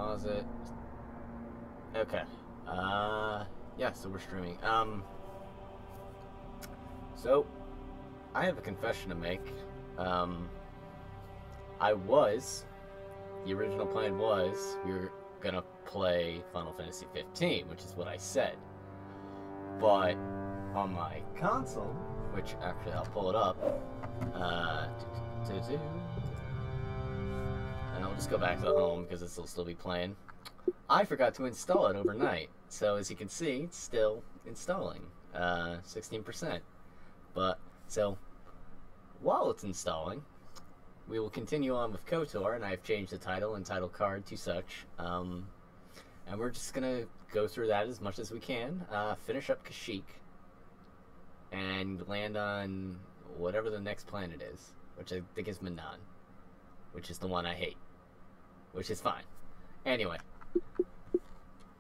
pause it. Okay. Yeah, so we're streaming. So, I have a confession to make. The original plan was, we were gonna play Final Fantasy 15, which is what I said. But, on my console, which actually I'll pull it up, and I'll just go back to the home because this will still be playing. I forgot to install it overnight, so as you can see, it's still installing, 16%. But, so, while it's installing, we will continue on with KOTOR, and I've changed the title and title card to such, and we're just gonna go through that as much as we can, finish up Kashyyyk, and land on whatever the next planet is, which I think is Manan, which is the one I hate, which is fine. Anyway,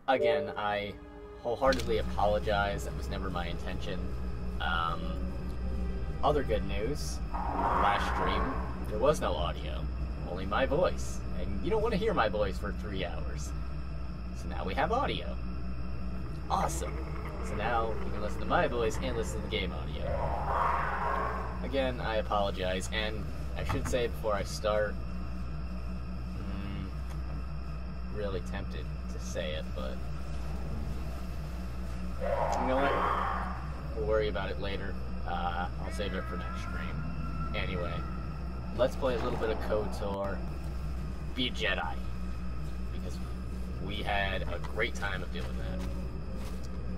again, I wholeheartedly apologize. That was never my intention. Other good news, last stream, there was no audio, only my voice, and you don't want to hear my voice for 3 hours. So now we have audio. Awesome. So now you can listen to my voice and listen to the game audio. Again, I apologize, and I should say before I start, really tempted to say it, but you know what? We'll worry about it later. I'll save it for next stream. Anyway, let's play a little bit of KOTOR. Be a Jedi, because we had a great time of doing that.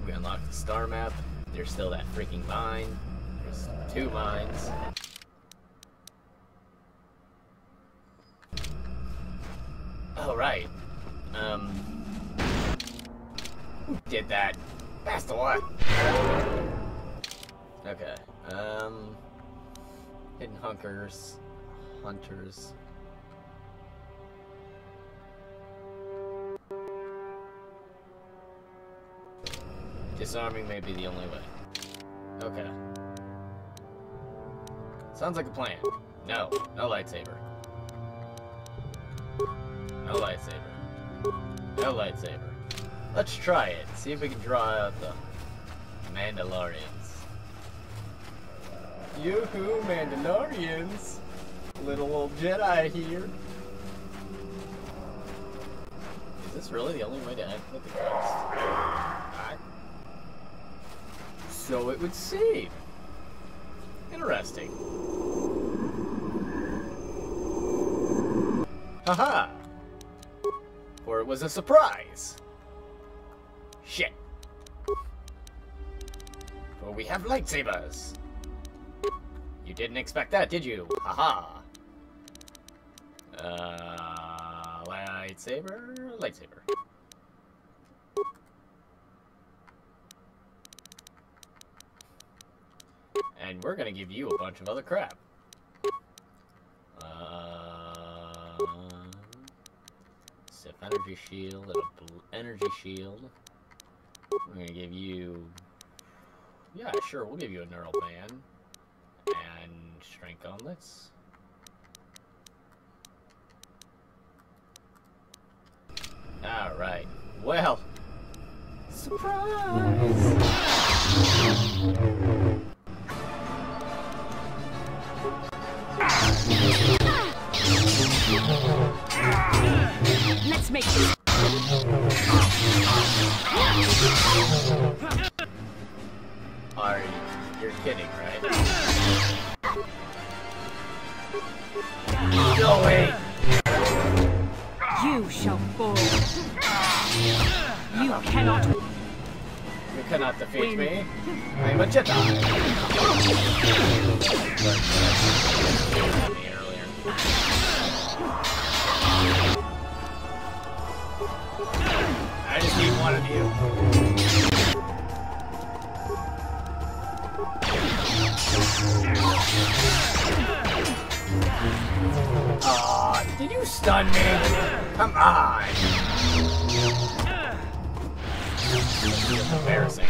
We unlocked the star map. There's still that freaking mine. There's 2 mines. Oh, right. Who did that? That's the one. Okay. Hidden hunters. Disarming may be the only way. Okay. Sounds like a plan. No lightsaber. No lightsaber. No lightsaber. Let's try it. See if we can draw out the Mandalorians. Yoo-hoo, Mandalorians! Little old Jedi here. Is this really the only way to activate the ghost? So it would seem. Interesting. Haha! Or it was a surprise. Shit. For we have lightsabers. You didn't expect that, did you? Haha. Lightsaber. And we're gonna give you a bunch of other crap. Sif energy shield and a energy shield. We're gonna give you... Yeah, sure, we'll give you a neural band. And strength gauntlets. Alright. Well. Surprise! Let's make this. You're kidding, right? No way! You shall fall. You cannot. You cannot defeat me. I'm a Jedi. I just need one of you. Aw, did you stun me? Come on! This is embarrassing.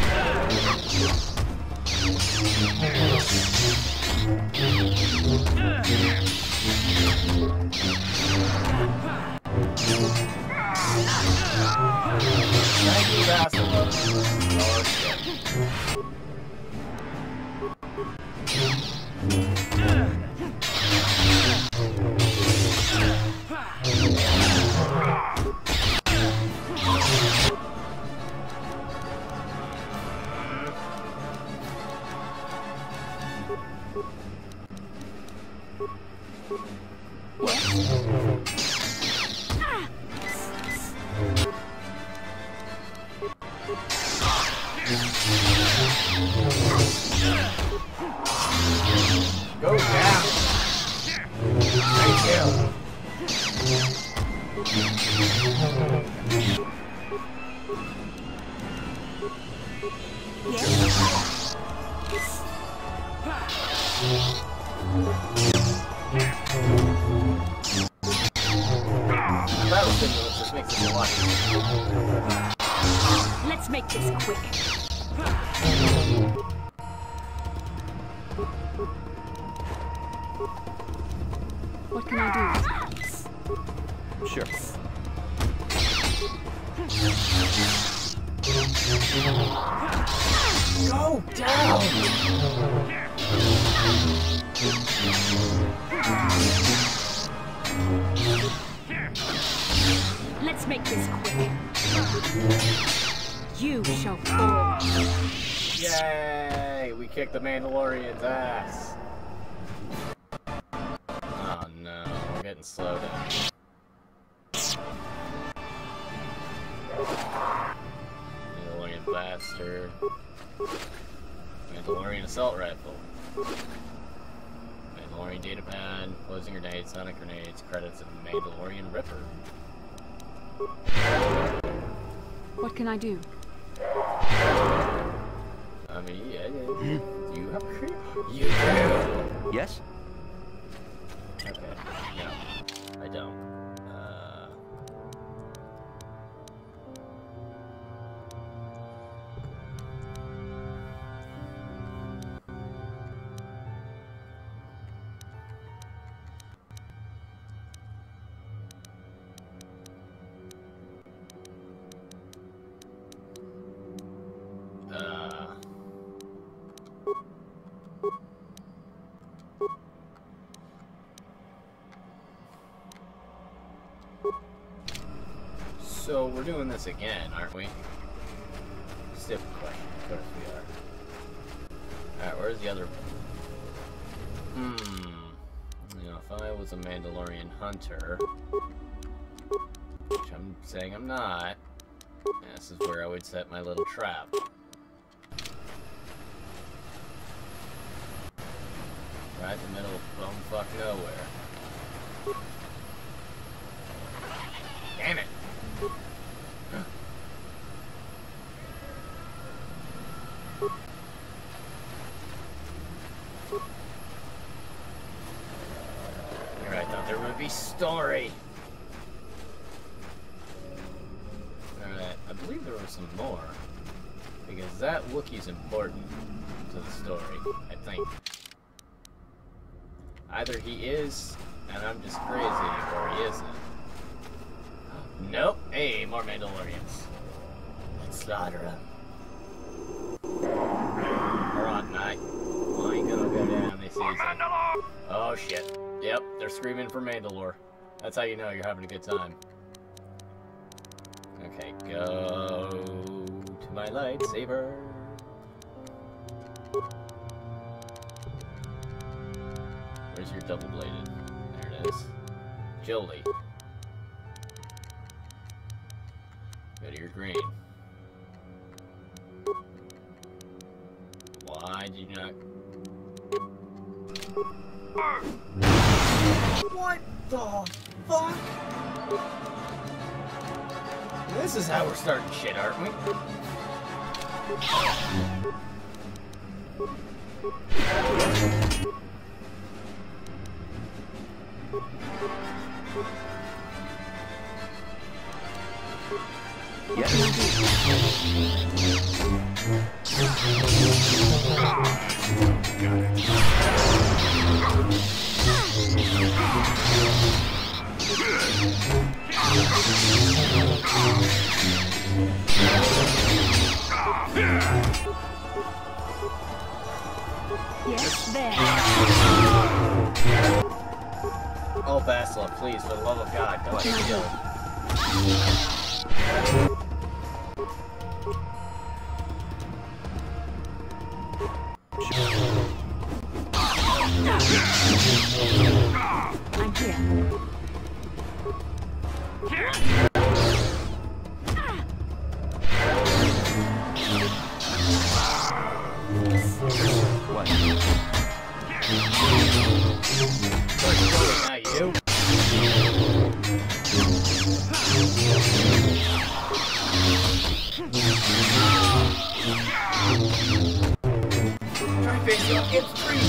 Go down. Thank you. That was stimulus, just makes it a lot easier. Let's make this quick. What can I do? Sure. Go down! Let's make this quick. You shall fall. Yay! We kicked the Mandalorian's ass. Oh no, we're getting slowed down. Mandalorian blaster. Mandalorian assault rifle. Mandalorian datapad, closing grenades, sonic grenades, credits of Mandalorian Ripper. What can I do? I mean, yeah. Do you have a creep? You do! Yes? Okay. No, I don't. So we're doing this again, aren't we? Stupid question. Of course we are. Alright, where's the other... You know, if I was a Mandalorian hunter, which I'm saying I'm not, this is where I would set my little trap. Right in the middle of bumfuck nowhere. Damn it! Here, I thought there would be story. Alright, I believe there was some more. Because that Wookiee's important to the story, I think. Either he is, and I'm just crazy, or he isn't. Nope. Hey, more Mandalorians. Let's slaughter them. Alright, night. Well, ain't gonna go down this easy. Oh shit. Yep, they're screaming for Mandalore. That's how you know you're having a good time. Okay, go to my lightsaber. Where's your double-bladed? There it is. Agility. Go to your green. Why did you not... What the fuck? This is how we're starting shit, aren't we? Yes. Yes, there. Oh, Basila, please, for the love of God, don't let me go. I'm here.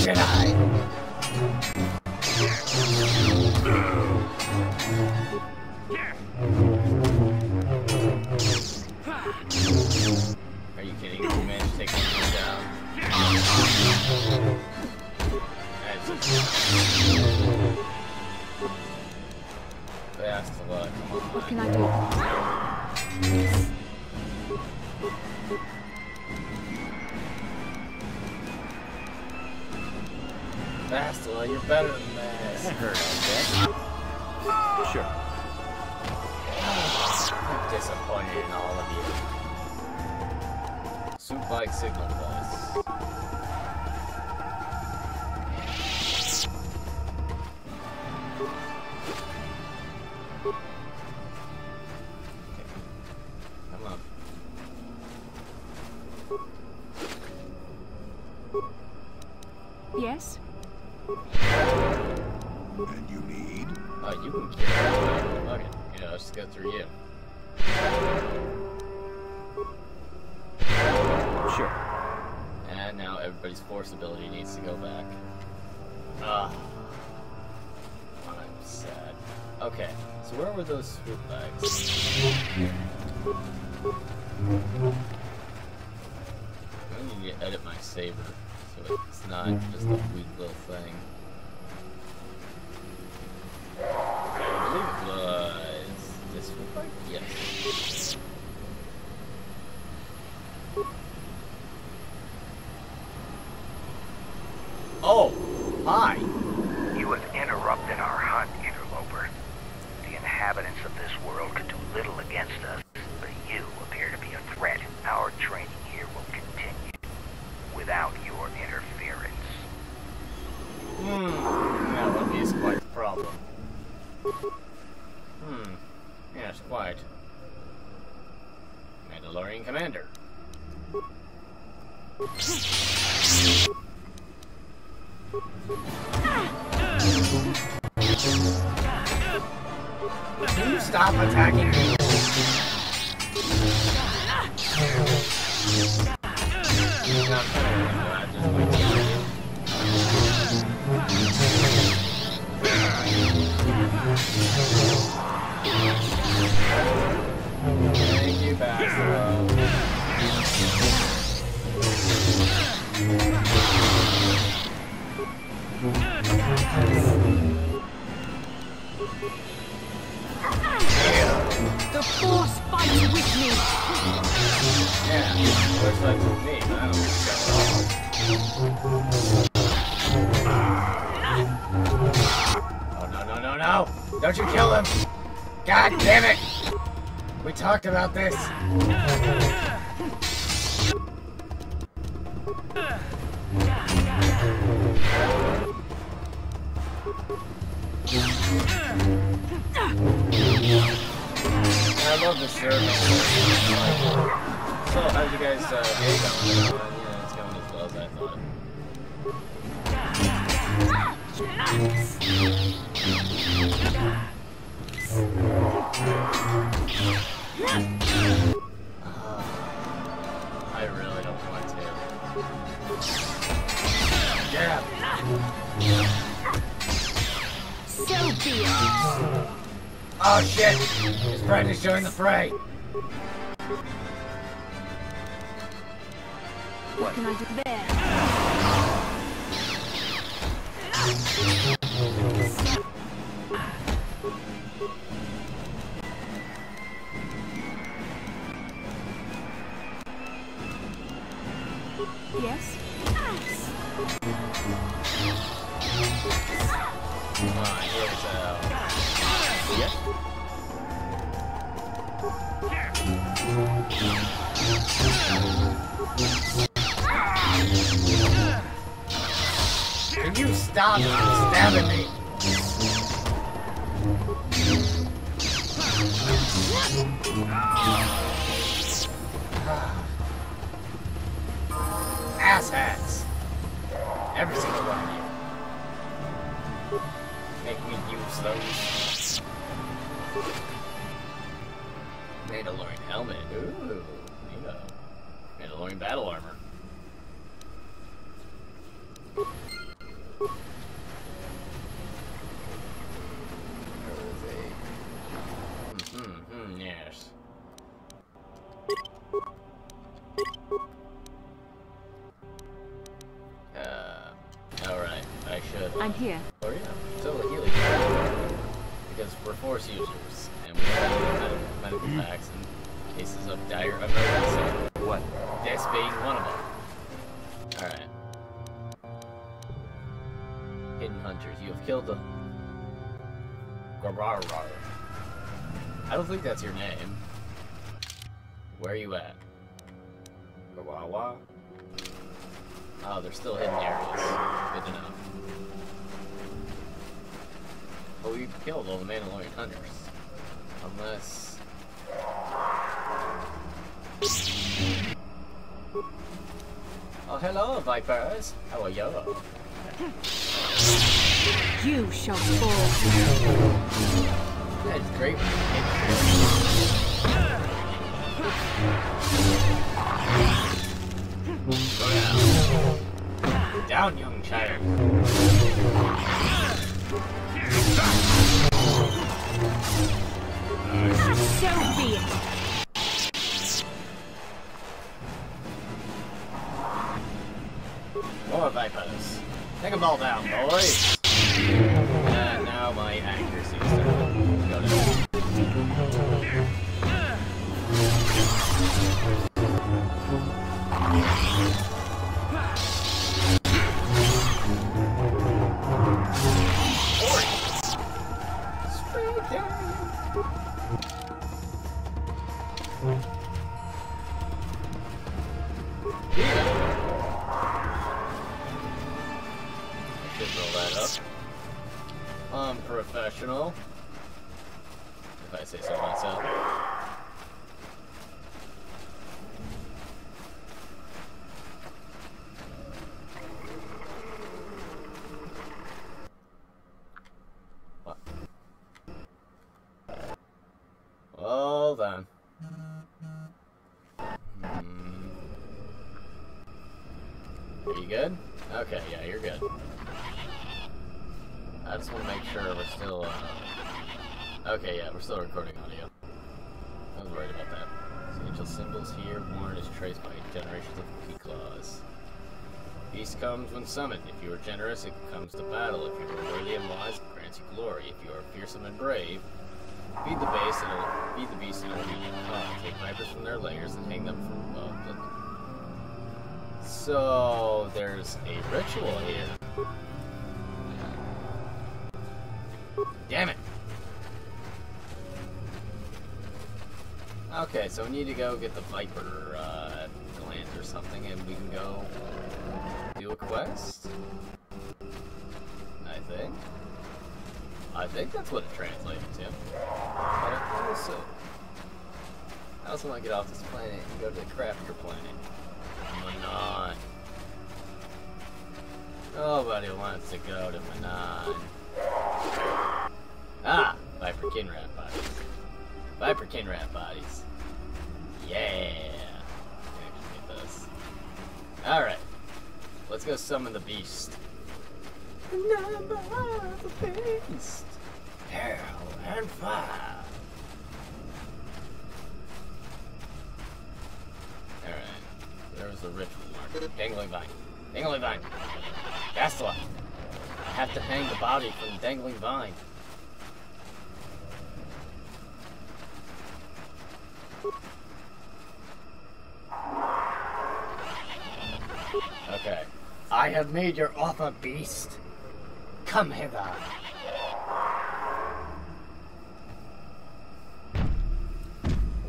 Jedi! Are you kidding? You managed to take him down. That's just... Fast a lot. Come on. What can I do? Bastila, you're better than this. That hurt, I bet. Sure. I'm disappointed in all of you. Soup like signal bus. Come on. Yes? And you need? Oh, you can kill it. Okay, you know, let's go through you. Sure. And now everybody's force ability needs to go back. Ah. I'm sad. Okay, so where were those swoop bags? I need to edit my saber so it's not just a weak little thing. I believe it was this swoop bag? Yes. Oh! Hi! You have interrupted our hunt, interloper. The inhabitants of this world could do little against us, but you appear to be a threat. Our training here will continue without your interference. Now that is quite the problem. Yes, quite. Mandalorian Commander. Can you stop attacking me? Thank you, Bastila. The Force fights with me! Yeah, first fights with me, but I don't think Oh, no, no, no, no! Don't you kill him! God damn it! We talked about this! I love the service. So, how's you guys day going? Yeah, it's going as well as I thought. I really don't want to. Yeah. So be it! Oh shit! His friend is joining the fray! What can I do there? Yes? Come on, here's Yes? Can you stop stabbing me? Asshats! Every single one of you. Make me use those. Mandalorian helmet. Ooh, neato. Mandalorian battle armor. Yes. Alright, I should. I'm here. Oh yeah, totally healing. Because we're force users, and we have medical packs in cases of dire emergency. What? This being one of them. Alright. Hidden hunters, you have killed the Gararar. I don't think that's your name. Where are you at? Garawa? Oh, they're still hidden areas. Good to know. But we've killed all the Mandalorian hunters. Unless... Oh, hello, Vipers. How are you? You shall fall. That's great. Go down. Down, young child. So be it. More Vipers. Take them all down, boys. And now my accuracy is starting to go down. Straight down. Unprofessional, if I say so myself. What? Well then. Are you good? Okay, yeah, you're good. I just want to make sure we're still, okay, yeah, we're still recording audio. I was worried about that. So angel symbols here, Warren is traced by generations of P-Claws. Peace comes when summoned. If you are generous, it comes to battle. If you are worthy and wise, it grants you glory. If you are fearsome and brave, feed the beast and it'll feed you. Take vipers from their lairs and hang them from above. So, there's a ritual here. Damn it! Okay, so we need to go get the Viper glands or something, and we can go do a quest? I think that's what it translated to. But I also want to get off this planet and go to the crafter planet. Manon. Nobody wants to go to Manon. Ah! Viper kin rat bodies. Viper kin rat bodies. Yeah! Get this. Alright. Let's go summon the beast. The number of the beast. Hell and fire. Alright. There's the ritual marker. Dangling vine. Dangling vine. Bastila. I have to hang the body from the dangling vine. Okay. I have made your offer, beast. Come hither.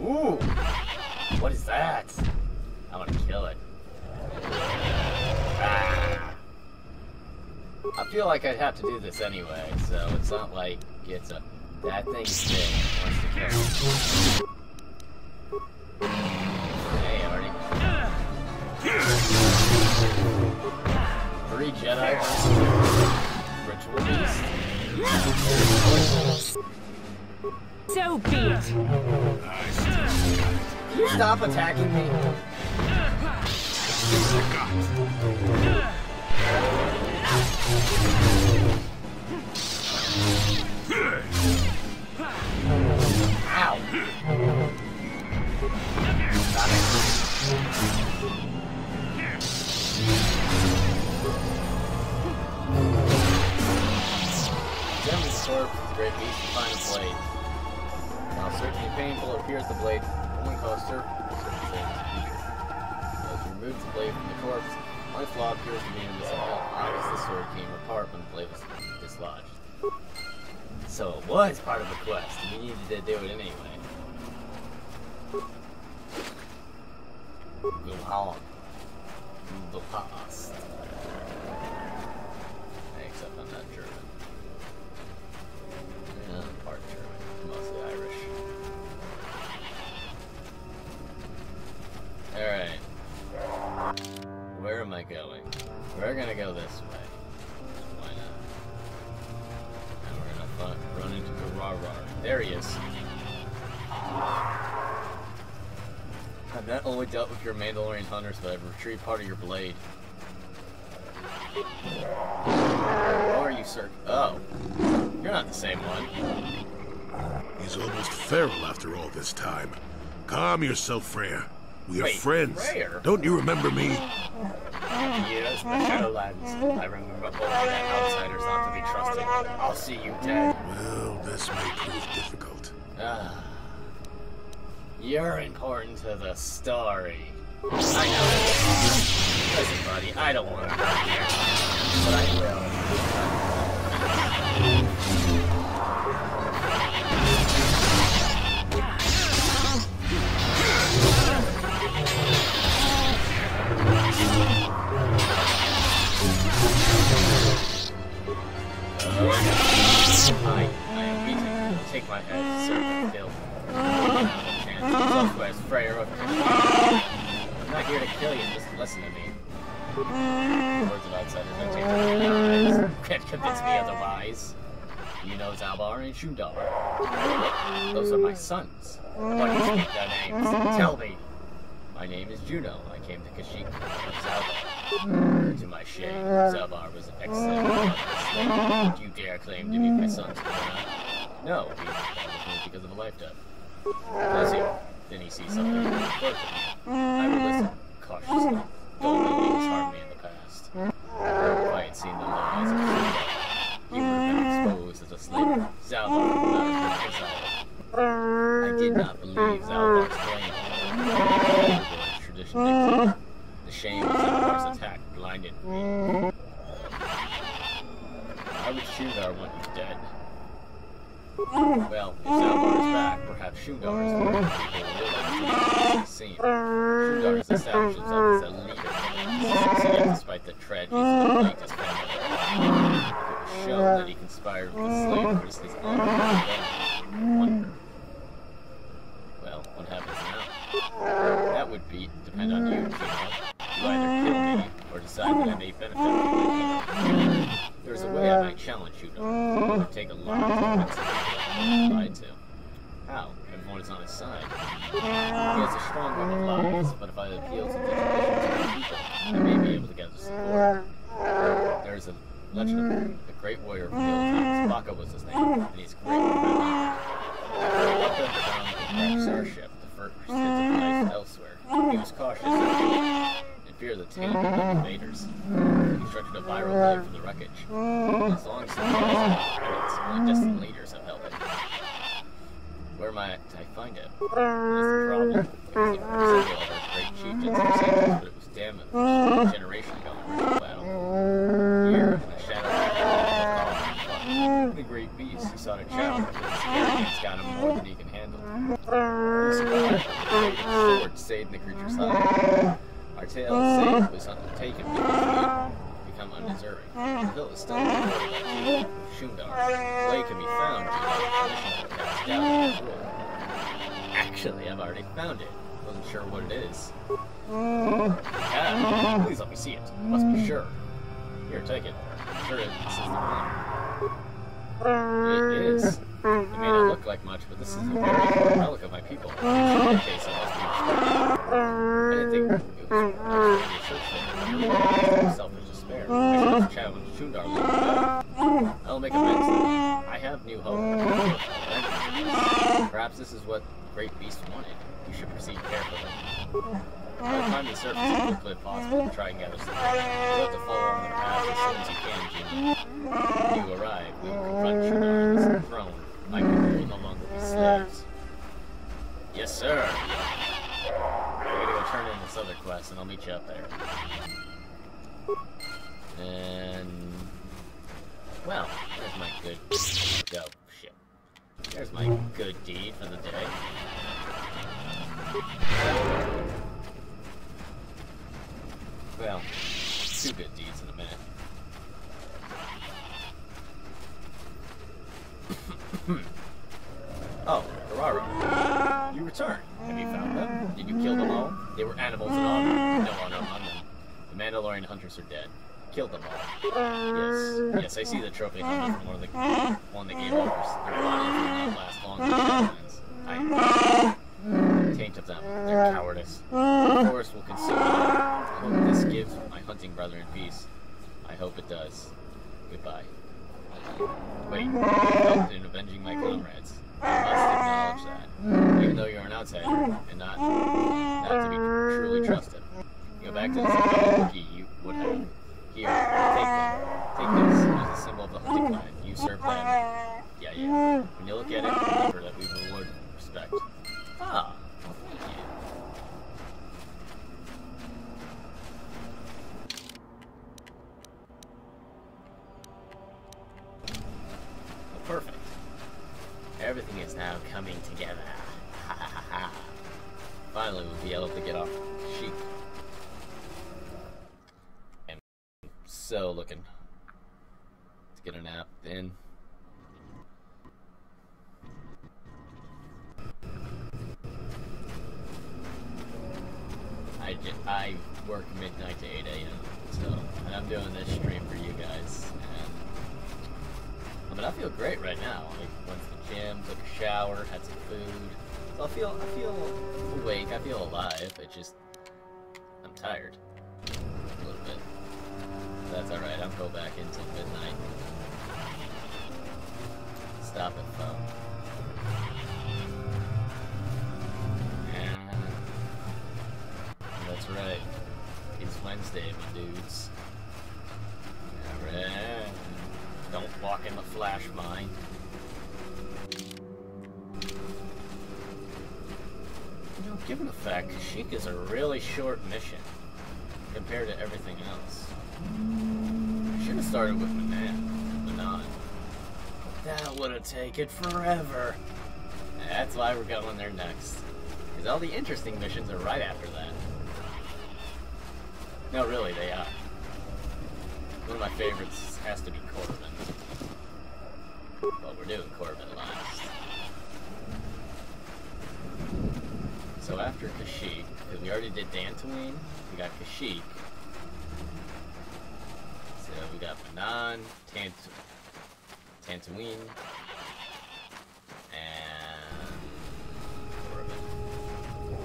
Ooh. What is that? I want to kill it. Ah. I feel like I'd have to do this anyway, so it's not like it's a... That thing's big. Wants to kill. Hey, already... 3 Jedi versus Ritual Beast. So be it. Can you stop attacking me? Ow! Got it. Examine the sword with the great beast to find a blade. While certainly painful, it appears the blade only caused certain things in the future. As you remove the blade from the corpse, only flaw appears to be in this amount. Obviously, the sword came apart when the blade was dislodged. So it was part of the quest. We needed to do it anyway. Go on. The past. Except I'm not German. Yeah, I'm part German. Mostly Irish. Alright. Where am I going? We're gonna go this way. Why not? And we're gonna run into Kotor. There he is. I've not only dealt with your Mandalorian hunters, but I've retrieved part of your blade. Who are you, sir? Oh. You're not the same one. He's almost feral after all this time. Calm yourself, Freya. We are friends. Freya? Don't you remember me? Yes, the Shadowlands. I remember both that outsiders not to be trusted. I'll see you dead. Well, this may prove difficult. Ah. You're important to the story. I know. Listen, buddy, I don't want to die here. But I will. I am beaten. Take my head, serve and kill. Southwest Freya of I'm not here to kill you, just listen to me. Words of outsiders don't take my eyes. Can't convince me otherwise. You know Zalbar and Shundar. Those are my sons. Why do you speak their names? Tell me. My name is Juno. I came to Kashyyyk from Zalbar. To my shame, Zalbar was excellent. Do you dare claim to be my sons? No, he was because of a life debt. Does he? Then he sees something in the birth of me. I will listen cautiously. Don't let me harm me in the past. If I had seen the lies of Shundar, he would have been exposed as a slave. Zalbar would not have been exiled. I did not believe Zalbar's claim. Tradition dictated. The shame of Zalbar's attack blinded me. I would Shundar want you dead. Well, if Zalbar is back, perhaps Shundar is the one people will realize the scene. Shundar has established himself as a leader, despite the tragedies of the latest family. It was shown that he conspired with the slave to risk his honor and wonder. Well, what happens now? That would depend on you, Juno. You either kill me, or decide that I may benefit from my kingdom. There's a way I might challenge you, though. It would take a lot to convince me to. How? Everyone is on his side. He has a strong one of lies, but if I appeal to the traditions of the people, I may be able to get the support. There's a legend of the great warrior of the old times. Baka was his name, and he's great with money. After Baka found the crash starship, the first hit of life elsewhere. He was cautious and feared the taint of the invaders. He constructed a viral life from the wreckage. As long as the only distant leaders have held it. Where might I find it? That's the problem. It was a symbol of our great chieftains and sages, but it was damaged a generation ago in a battle. Here, in the shadow of the great beast, he sought a challenge, but his arrogance got him more than he can handle. He survived, but the weight of the sword stayed in the creature's heart. Our tale of Satan was undertaken because we become undeserving. The hill is still supported by Shundar. The way can be found due to permission to cast doubt on his rule. Actually, I've already found it. Wasn't sure what it is. Yeah, please let me see it. Must be sure. Here, take it. I'm sure this is the one. It is. It may not look like much, but this is a very important relic of my people. In that case, it must be respected. I didn't think it was much to search for. Selfish despair. there. I should challenge Shundar. I'll make amends. I have new hope. Perhaps this is what great beast wanted. You should proceed carefully. By the time the surface is quickly as possible to try and gather some. You'll have to follow on the path as soon as you can, Jimmy. When you arrive, we will confront Shundar on his throne. My people will no longer be slaves. Yes, sir. We're gonna go turn in this other quest, and I'll meet you up there. And well, there's my good. Go shit. There's my good deed for the day. Well, 2 good deeds in a minute. Oh, Ferraro. You returned. Have you found them? Did you kill them all? They were animals and all. No honor on them. The Mandalorian hunters are dead. Killed them all. Yes, I see the trophy helmet from one that gave orders. Their bodies will not last long in the Shadowlands. I taint of them, their cowardice. The forest will consume them. I hope this gives my hunting brethren peace. I hope it does. Goodbye. Wait, you helped in avenging my comrades. I must acknowledge that. Even though you're an outsider, and not to be truly trusted. You go back to the fellow rookie you would have. Here, take them. Take this as a symbol of the hunting clan. You serve them. Yeah. When you look at it, remember that we reward respect. Ah, well, thank you. Perfect. Everything is now coming together. Ha ha ha. Finally, we'll be able to get off sheep. I'm so looking to get a nap in. I work midnight to 8 a.m. And I'm doing this stream for you guys. But I feel great right now. I went to the gym, took a shower, had some food. So I feel awake, I feel alive. I'm tired. A little bit. That's alright, I'll go back until midnight. Stop it, phone. That's right. It's Wednesday, my dudes. Alright. Don't walk in the flash mine. You know, given the fact Kashyyyk is a really short mission compared to everything else. I should have started with Manan. That would have taken forever. That's why we're going there next. Because all the interesting missions are right after that. No, really, they are. One of my favorites has to be Corbin. But we're doing Corbin last. So after Kashyyyk, because we already did Dantooine, we got Kashyyyk. So we got Manan, Dantooine, and Corbin.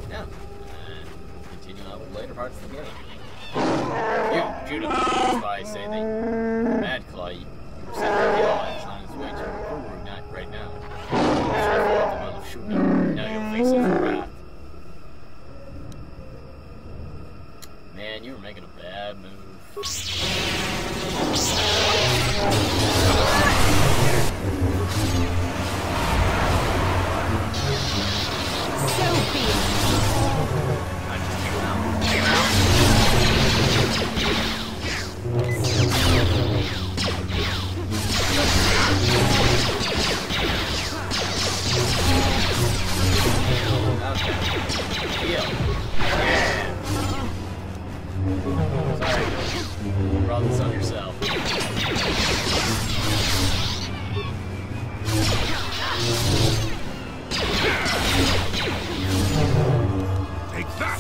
Yeah, and we'll continue on with later parts of the game. You, Judah, that's why I say that Mad Claw, you were sent to kill is on his way to Uru right now. So I fought the will of Shundar. Now you'll face it for wrath. Man, you were making a bad move. So be it. I just came out. Sorry, you brought this on yourself. Take that!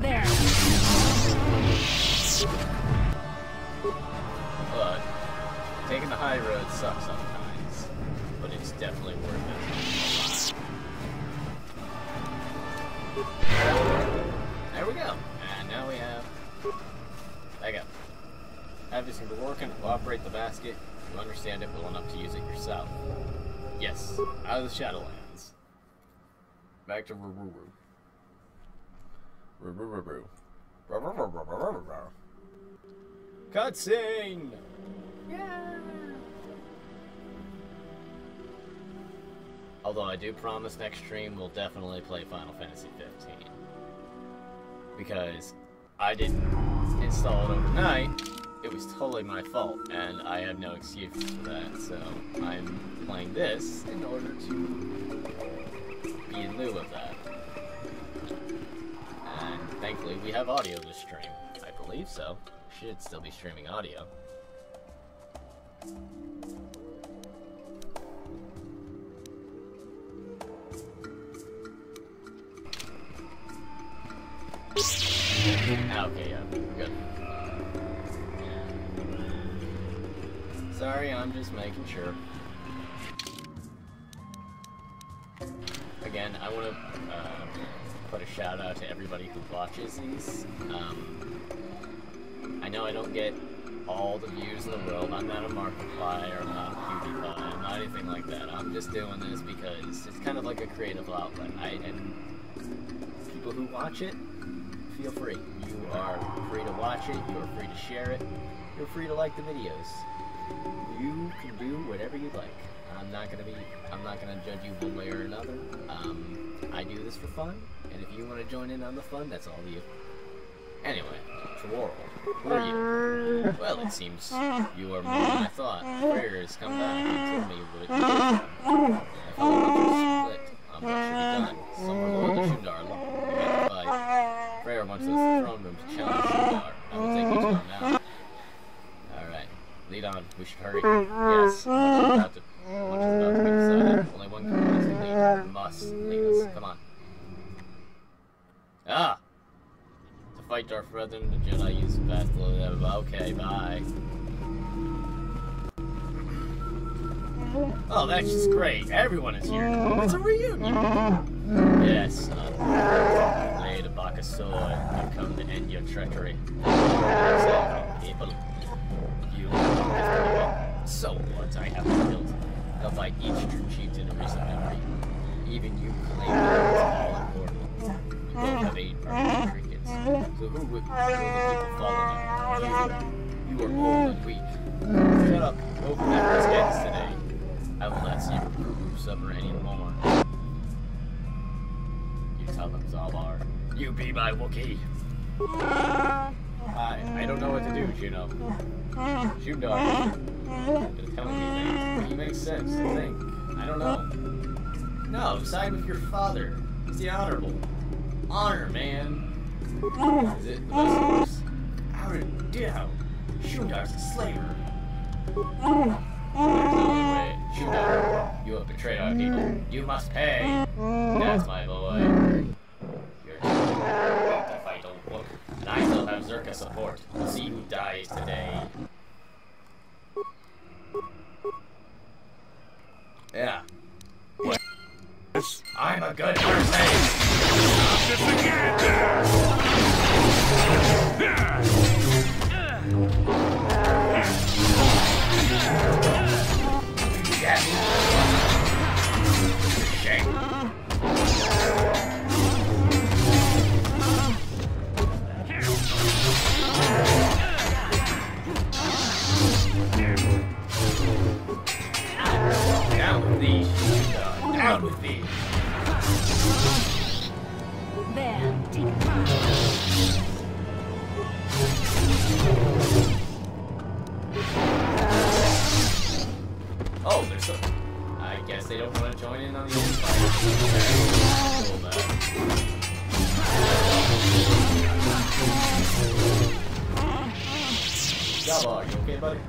There. But taking the high road sucks sometimes, but it's definitely worth it. There we go. And now we have... Back up. Have this into work and operate the basket. You understand it well enough to use it yourself. Yes, out of the Shadowlands. Back to Rururu. Cutscene! Yeah! Although I do promise next stream we'll definitely play Final Fantasy 15. Because I didn't install it overnight, it was totally my fault, and I have no excuse for that, so I'm playing this in order to be in lieu of that. And thankfully we have audio this stream. I believe so. Should still be streaming audio. Okay, yeah, good. Sorry, I'm just making sure. Again, I want to put a shout out to everybody who watches these. I know I don't get all the views in the world. I'm not a Markiplier, I'm not a PewDiePie, I'm not anything like that. I'm just doing this because it's kind of like a creative outlet. And people who watch it, feel free. You are free to watch it, you are free to share it, you're free to like the videos. You can do whatever you like. I'm not gonna judge you one way or another. I do this for fun, and if you want to join in on the fun, that's all you. Anyway, Twarl, who are you? Well, it seems you are more than I thought. Freyr has come back and told me what it is. I found out you split on what should be done. Some are loyal to Shundar, we have to fight. Freyr wants us to the throne room to challenge Shundar. I will take you to him now. Alright, lead on. We should hurry. Yes, much is about to be decided. Only one component can lead. You must lead us. Come on. Ah! To fight Darth Vader, the Jedi use fast blow. Okay, bye. Oh, that's just great. Everyone is here. It's a reunion. Yes, son. Lady Bakasoi, I've come to end your treachery. People. You so what? I have killed. They'll fight each true chieftain in recent memory. Even you claim that it's all important. You both have 8 perfect crickets. So who will the people follow you? You are old and weak. Shut up. Open up those gates today. I will not see your poo-poo supper anymore. You tell them, Zalbar. You be my Wookiee. I don't know what to do, Juno. Shundar. It's telling me things. He makes sense to think. I don't know. No, side with your father. He's the honorable. Honor, man. Is it the best course? How did down? Shundar's a slaver. There's no other way. Shundar, you have betrayed our people. You must pay. That's my boy. You're too weak to fight, old book. And I still have Zerka support. We'll see who dies today. Yeah. I'm a good person! Stop this again! Yes! Shame. Down with these, down with these. There, take mine. Oh, there's some. I guess they don't want to join in on the invite. Jabba, you okay, buddy?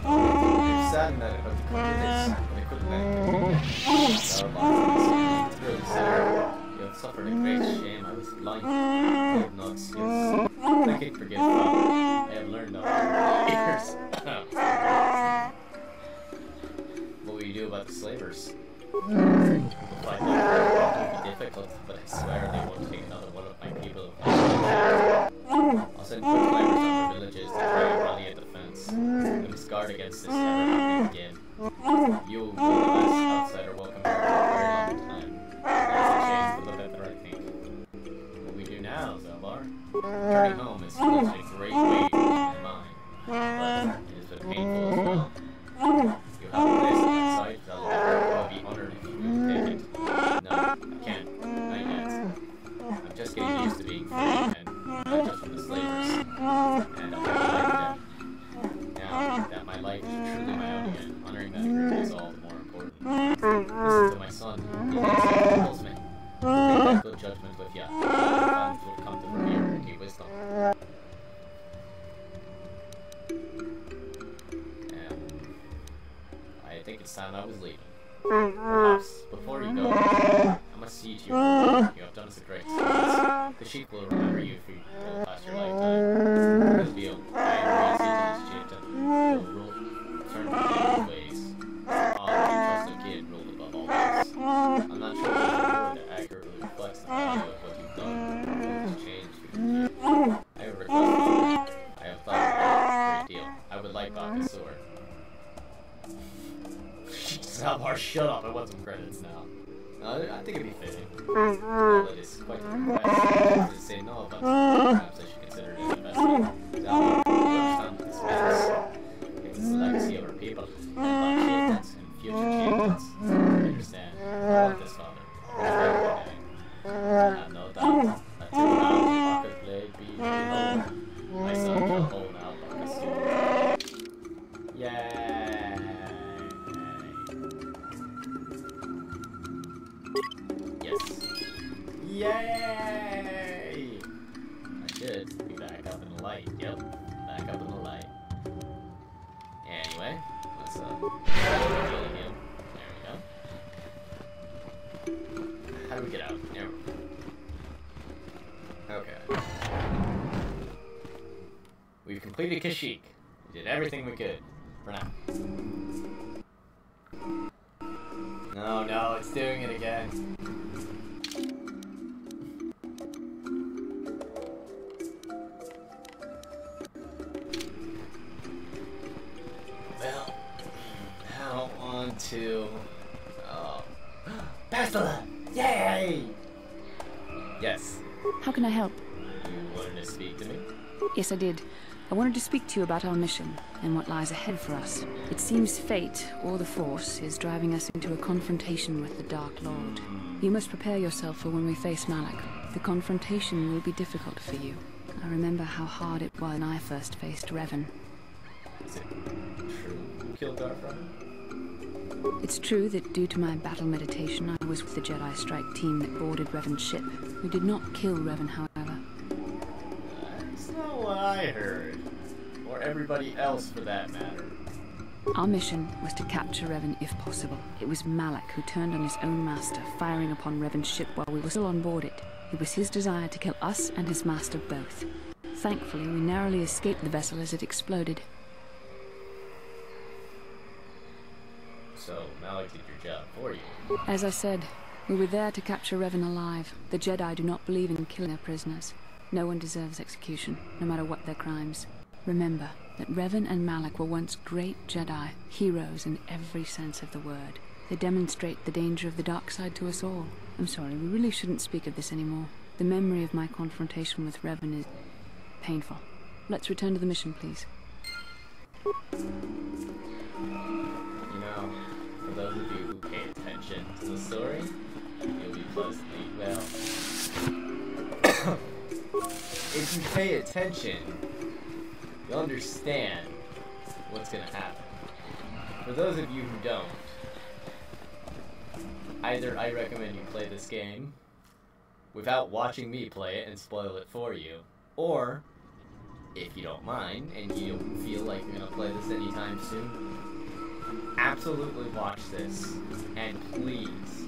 We're sad that it was but they couldn't make it. suffered a great shame. I was blind. I have no excuse. I can forgive Father. I have learned over the years. What will you do about the slavers? We'll fight them. It will be difficult, but I swear they won't take another one of my people. I'll send quick fighters over villages to try and rally a defense. We must guard against this ever happening again. You will be the last outsider welcome here for a very long time. That's a chance to look at the right thing. What we do now, Zelvar? Returning home is such a great weight on my mind, but it has been painful as well. You have a place on that site, Zelvar. I'll be honored if you will take it. No, I can't. Not yet. I'm just getting used to being free, and not just from the slavers. And I have to like them. Now that my life is truly my own again, honoring that agreement is all the more important. Listen to my son. He tells me. Take that good judgment with you. Fans will come to revere and give wisdom. I think it's time I was leaving. Perhaps, before you go, I must see to your reward. You have done us a great service. The sheep will remember you for all past your lifetime. You'll be a iron chieftain. You'll rule, turn to the ways. I'll trust a kid ruled above all else. I'm not sure which reward accurately reflects the value of what you've done. What has changed you. I have requested. I have thought about it a great deal. I would like Baka's sword. Salvar, shut up. I want some credits now. No, I think it'd be fitting. Well, it is quite the request. To say no, but perhaps I should consider it an investment. Salvar, you understand this business. It's the legacy of our people, and by chieftains and future chieftains. I understand. I want this, Father. I have no doubt that to have Baka's blade be behold, my son shall hold out Baka's sword. Yay! Yay! I should be back up in the light. Yep, back up in the light. Anyway, let's heal him. There we go. How do we get out? There we go. Okay. We've completed Kashyyyk. We did everything we could. For now. No, it's doing it again. Well, now on to... Bastila! Yay! Yes. How can I help? You wanted to speak to me? Yes, I did. I wanted to speak to you about our mission and what lies ahead for us. It seems fate, or the Force, is driving us into a confrontation with the Dark Lord. You must prepare yourself for when we face Malak. The confrontation will be difficult for you. I remember how hard it was when I first faced Revan. Is it true you killed Darth Revan? It's true that due to my battle meditation, I was with the Jedi Strike team that boarded Revan's ship. We did not kill Revan, however. That's not what I heard. Or everybody else, for that matter. Our mission was to capture Revan if possible. It was Malak who turned on his own master, firing upon Revan's ship while we were still on board it. It was his desire to kill us and his master both. Thankfully, we narrowly escaped the vessel as it exploded. So, Malak did your job for you. As I said, we were there to capture Revan alive. The Jedi do not believe in killing their prisoners. No one deserves execution, no matter what their crimes. Remember that Revan and Malak were once great Jedi, heroes in every sense of the word. They demonstrate the danger of the dark side to us all. I'm sorry, we really shouldn't speak of this anymore. The memory of my confrontation with Revan is painful. Let's return to the mission, please. You know, for those of you who pay attention to the story, you'll be pleasantly, well... if you pay attention, you'll understand what's gonna happen. For those of you who don't, either I recommend you play this game without watching me play it and spoil it for you, or, if you don't mind, and you feel like you're gonna play this anytime soon, absolutely watch this, and please,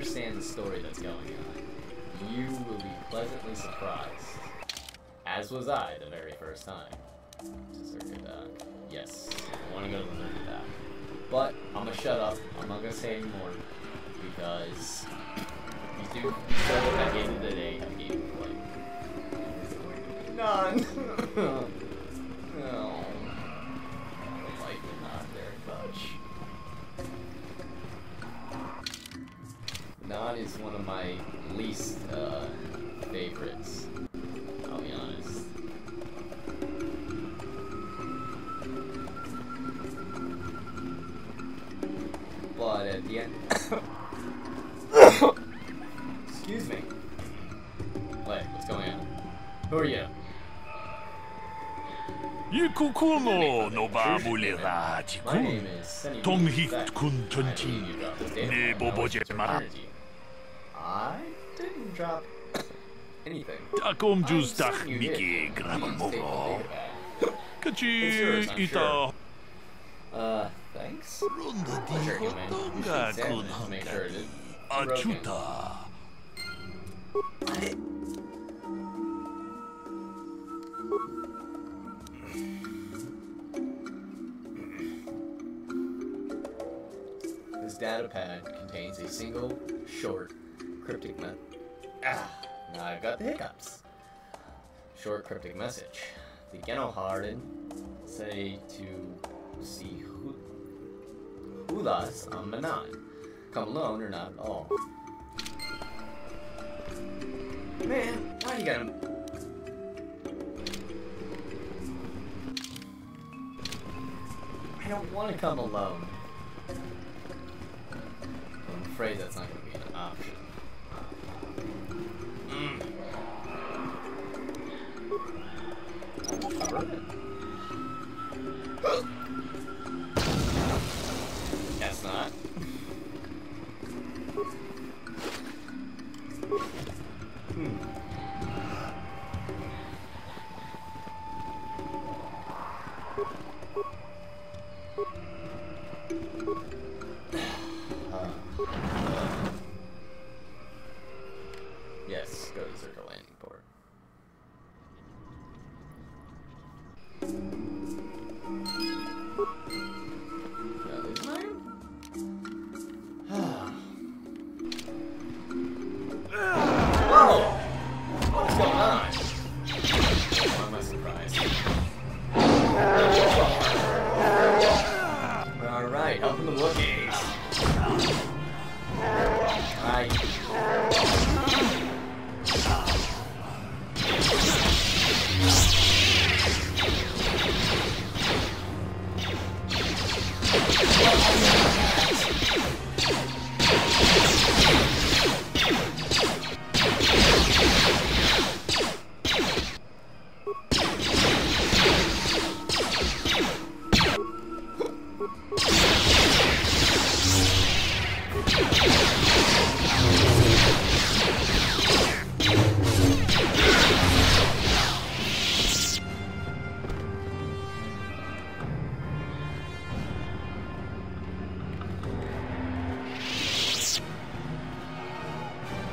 understand the story that's going on, you will be pleasantly surprised. As was I the very first time. Yes, I want to go to the circuit. But I'm gonna shut up. I'm not gonna say anymore because these two shows at the end of the day have a game to play. None. No. I like it not very much. Non is one of my least favorites. I'll be honest. But at the end, excuse me. Wait, what's going on? Who are you? 이쿠쿠모 노바물이라지군 My name is Sunny 동희군 I 전지 need you to drop this data 네 bomb. Now 보보지 it's your 마라 energy. I didn't drop anything. 따꼼주스 I'm 딱 certain you did. 미기 그라고 Please take the 먹어 data back. 그치 It's yours, I'm 이따 Thanks. 론다 Sure, you man. You should 디호똥가 examine it to make sure it 군한다 isn't broken. 아주다 This data pad contains a single, short, cryptic now I've got the hiccups. Short cryptic message. The Genoharden say to see Hulas on Manan. Come alone or not at all. Man, why you gotta... I don't want to come alone. I'm afraid that's not going to be an option. Cover it. Guess not. Yes, go to Circle Landing Port. Did I lose mine? Whoa! What's going on? Why am I surprised? Alright, up in the Wookiees.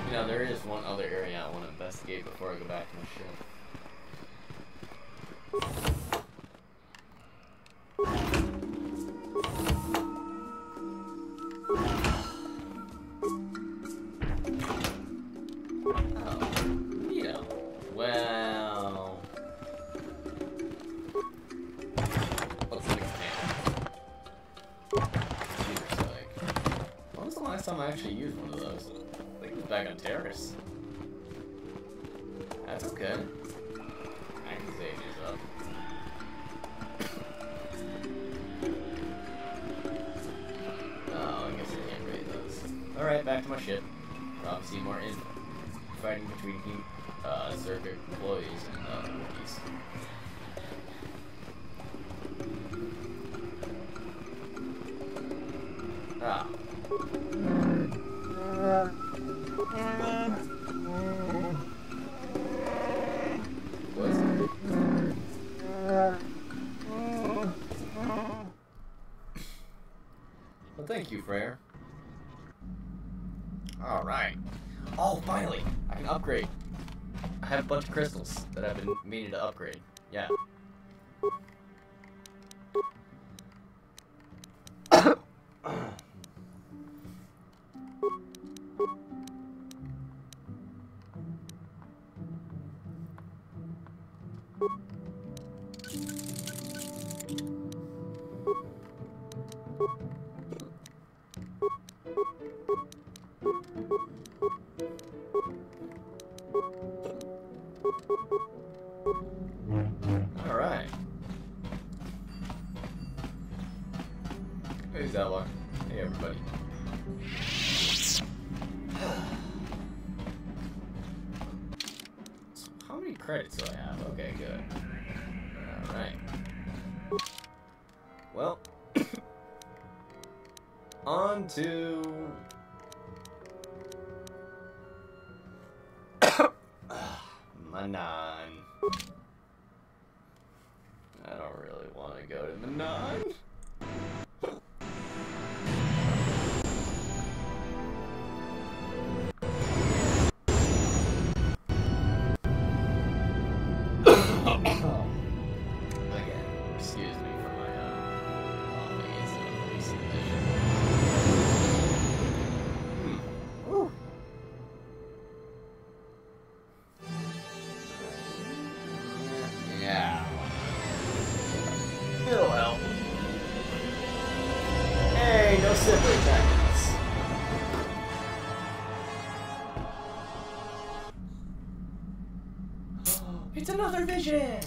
You know, there is one other area I want to investigate before I go back to my ship. Oh, you know, well... What's an example? Computer psych. When was the last time I actually used one of those? I think it was back on Terrace. That's okay. I can save these up. Oh, I guess I can't raid those. Alright, back to my ship. Obviously more info. Fighting between circuit employees and Wookiees. Ah. What is it? Well, thank you, Frere. Alright. Oh, finally! I can upgrade. I have a bunch of crystals that I've been meaning to upgrade. Yeah. Alright. Who's that one? Hey, everybody. So how many credits do I have? Okay, good. Alright. Well, on to... Manon. I don't really want to go to Manon. Again, excuse me for my obvious hallucination. Woo. Yeah. It'll help. Hey, no sibling tactics. It's another vision!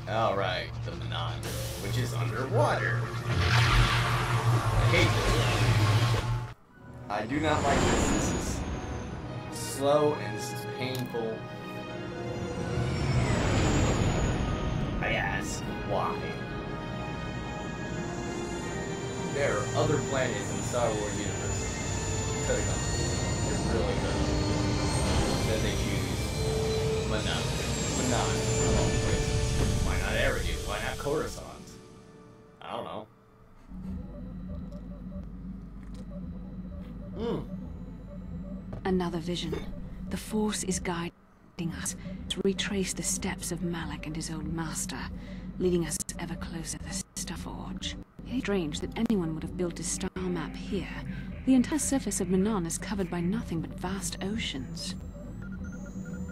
Alright, the Manon, which is underwater. I hate this. I do not like this. This is slow and this is painful. I ask, why? There are other planets in the Star Wars universe. Could have gone. They're really good. Then they choose Manon. Manon. Why not Eridu? Why not Coruscant? I don't know. Another vision. The Force is guiding us to retrace the steps of Malak and his old master, leading us ever closer to the Star Forge. It's strange that anyone would have built a star map here. The entire surface of Manon is covered by nothing but vast oceans.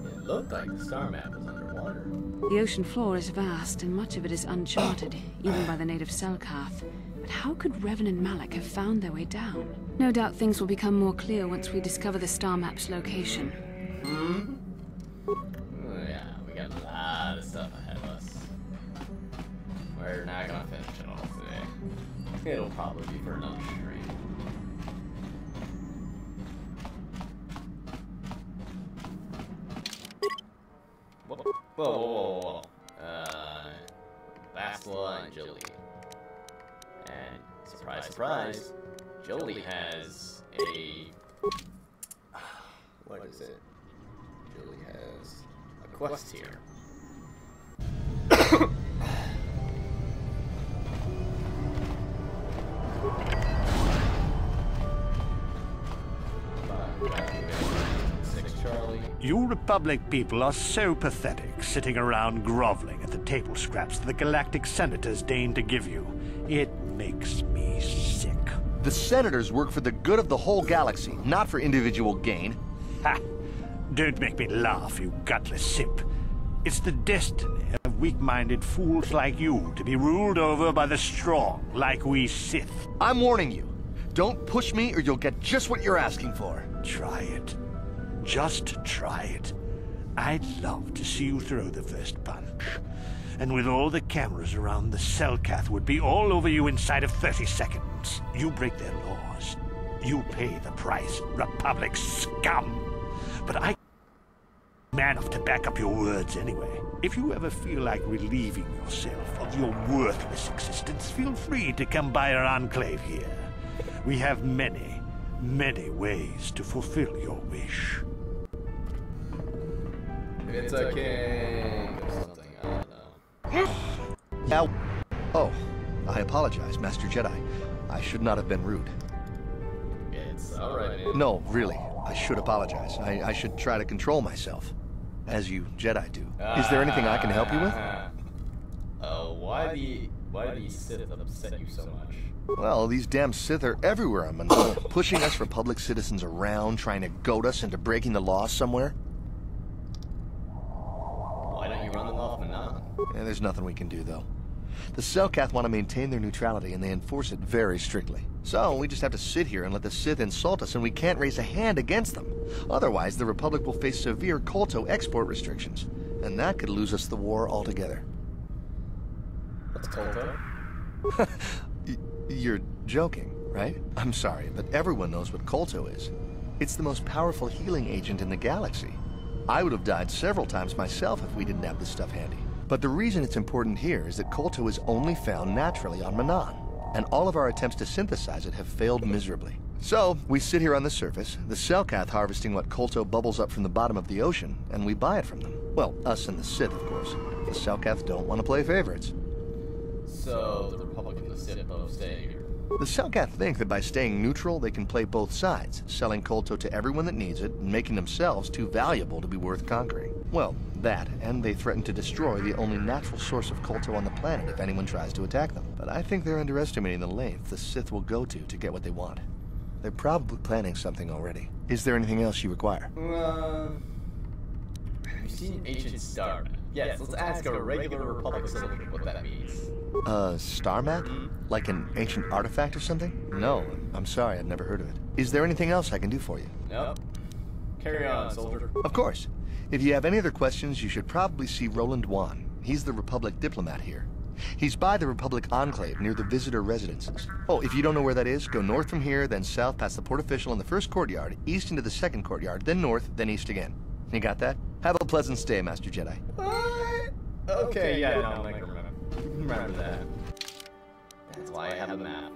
It looked like the star map was underwater. The ocean floor is vast, and much of it is uncharted, even by the native Selkath. But how could Revan and Malak have found their way down? No doubt things will become more clear once we discover the star map's location. Yeah, we got a lot of stuff ahead of us. We're not gonna finish it all today. It'll probably be for another stream. Whoa. Basla and Jolie. And surprise, surprise, Jolie has a... What is it? Jolie has a quest here. Charlie. You Republic people are so pathetic, sitting around groveling at the table scraps that the galactic senators deign to give you. It makes me sick. The senators work for the good of the whole galaxy, not for individual gain. Ha! Don't make me laugh, you gutless simp. It's the destiny of weak-minded fools like you to be ruled over by the strong, like we Sith. I'm warning you. Don't push me or you'll get just what you're asking for. Try it. Just try it. I'd love to see you throw the first punch. And with all the cameras around, the Selkath would be all over you inside of 30 seconds. You break their laws. You pay the price, Republic scum. But I'm man enough to back up your words anyway. If you ever feel like relieving yourself of your worthless existence, feel free to come by our enclave here. We have many, many ways to fulfill your wish. It's a king or something, I don't know. Now, oh, I apologize, Master Jedi. I should not have been rude. It's alright, man. No, really, I should apologize. I should try to control myself, as you Jedi do. Is there anything I can help you with? Why do the Sith upset you so much? Well, these damn Sith are everywhere on Manon, pushing us Republic citizens around, trying to goad us into breaking the law somewhere. Why don't you run them off Manon? Yeah, there's nothing we can do, though. The Selkath want to maintain their neutrality, and they enforce it very strictly. So, we just have to sit here and let the Sith insult us, and we can't raise a hand against them. Otherwise, the Republic will face severe Kolto export restrictions, and that could lose us the war altogether. What's Kotor? You're joking, right? I'm sorry, but everyone knows what Kolto is. It's the most powerful healing agent in the galaxy. I would have died several times myself if we didn't have this stuff handy. But the reason it's important here is that Kolto is only found naturally on Manon, and all of our attempts to synthesize it have failed miserably. So, we sit here on the surface, the Selkath harvesting what Kolto bubbles up from the bottom of the ocean, and we buy it from them. Well, us and the Sith, of course. The Selkath don't want to play favorites. So, the Republic and the Sith both stay here. The Selkath think that by staying neutral, they can play both sides, selling Kolto to everyone that needs it, and making themselves too valuable to be worth conquering. Well, that, and they threaten to destroy the only natural source of Kolto on the planet if anyone tries to attack them. But I think they're underestimating the length the Sith will go to get what they want. They're probably planning something already. Is there anything else you require? Have you seen Ancient Star Map? Yes, let's ask a regular Republic soldier what that means. Star map? Like an ancient artifact or something? No, I'm sorry, I've never heard of it. Is there anything else I can do for you? Nope. Carry on, soldier. Of course. If you have any other questions, you should probably see Roland Wan. He's the Republic diplomat here. He's by the Republic Enclave near the visitor residences. Oh, if you don't know where that is, go north from here, then south past the port official in the first courtyard, east into the second courtyard, then north, then east again. You got that? Have a pleasant stay, Master Jedi. What? Okay, yeah, no, I remember that. That's why I have a map.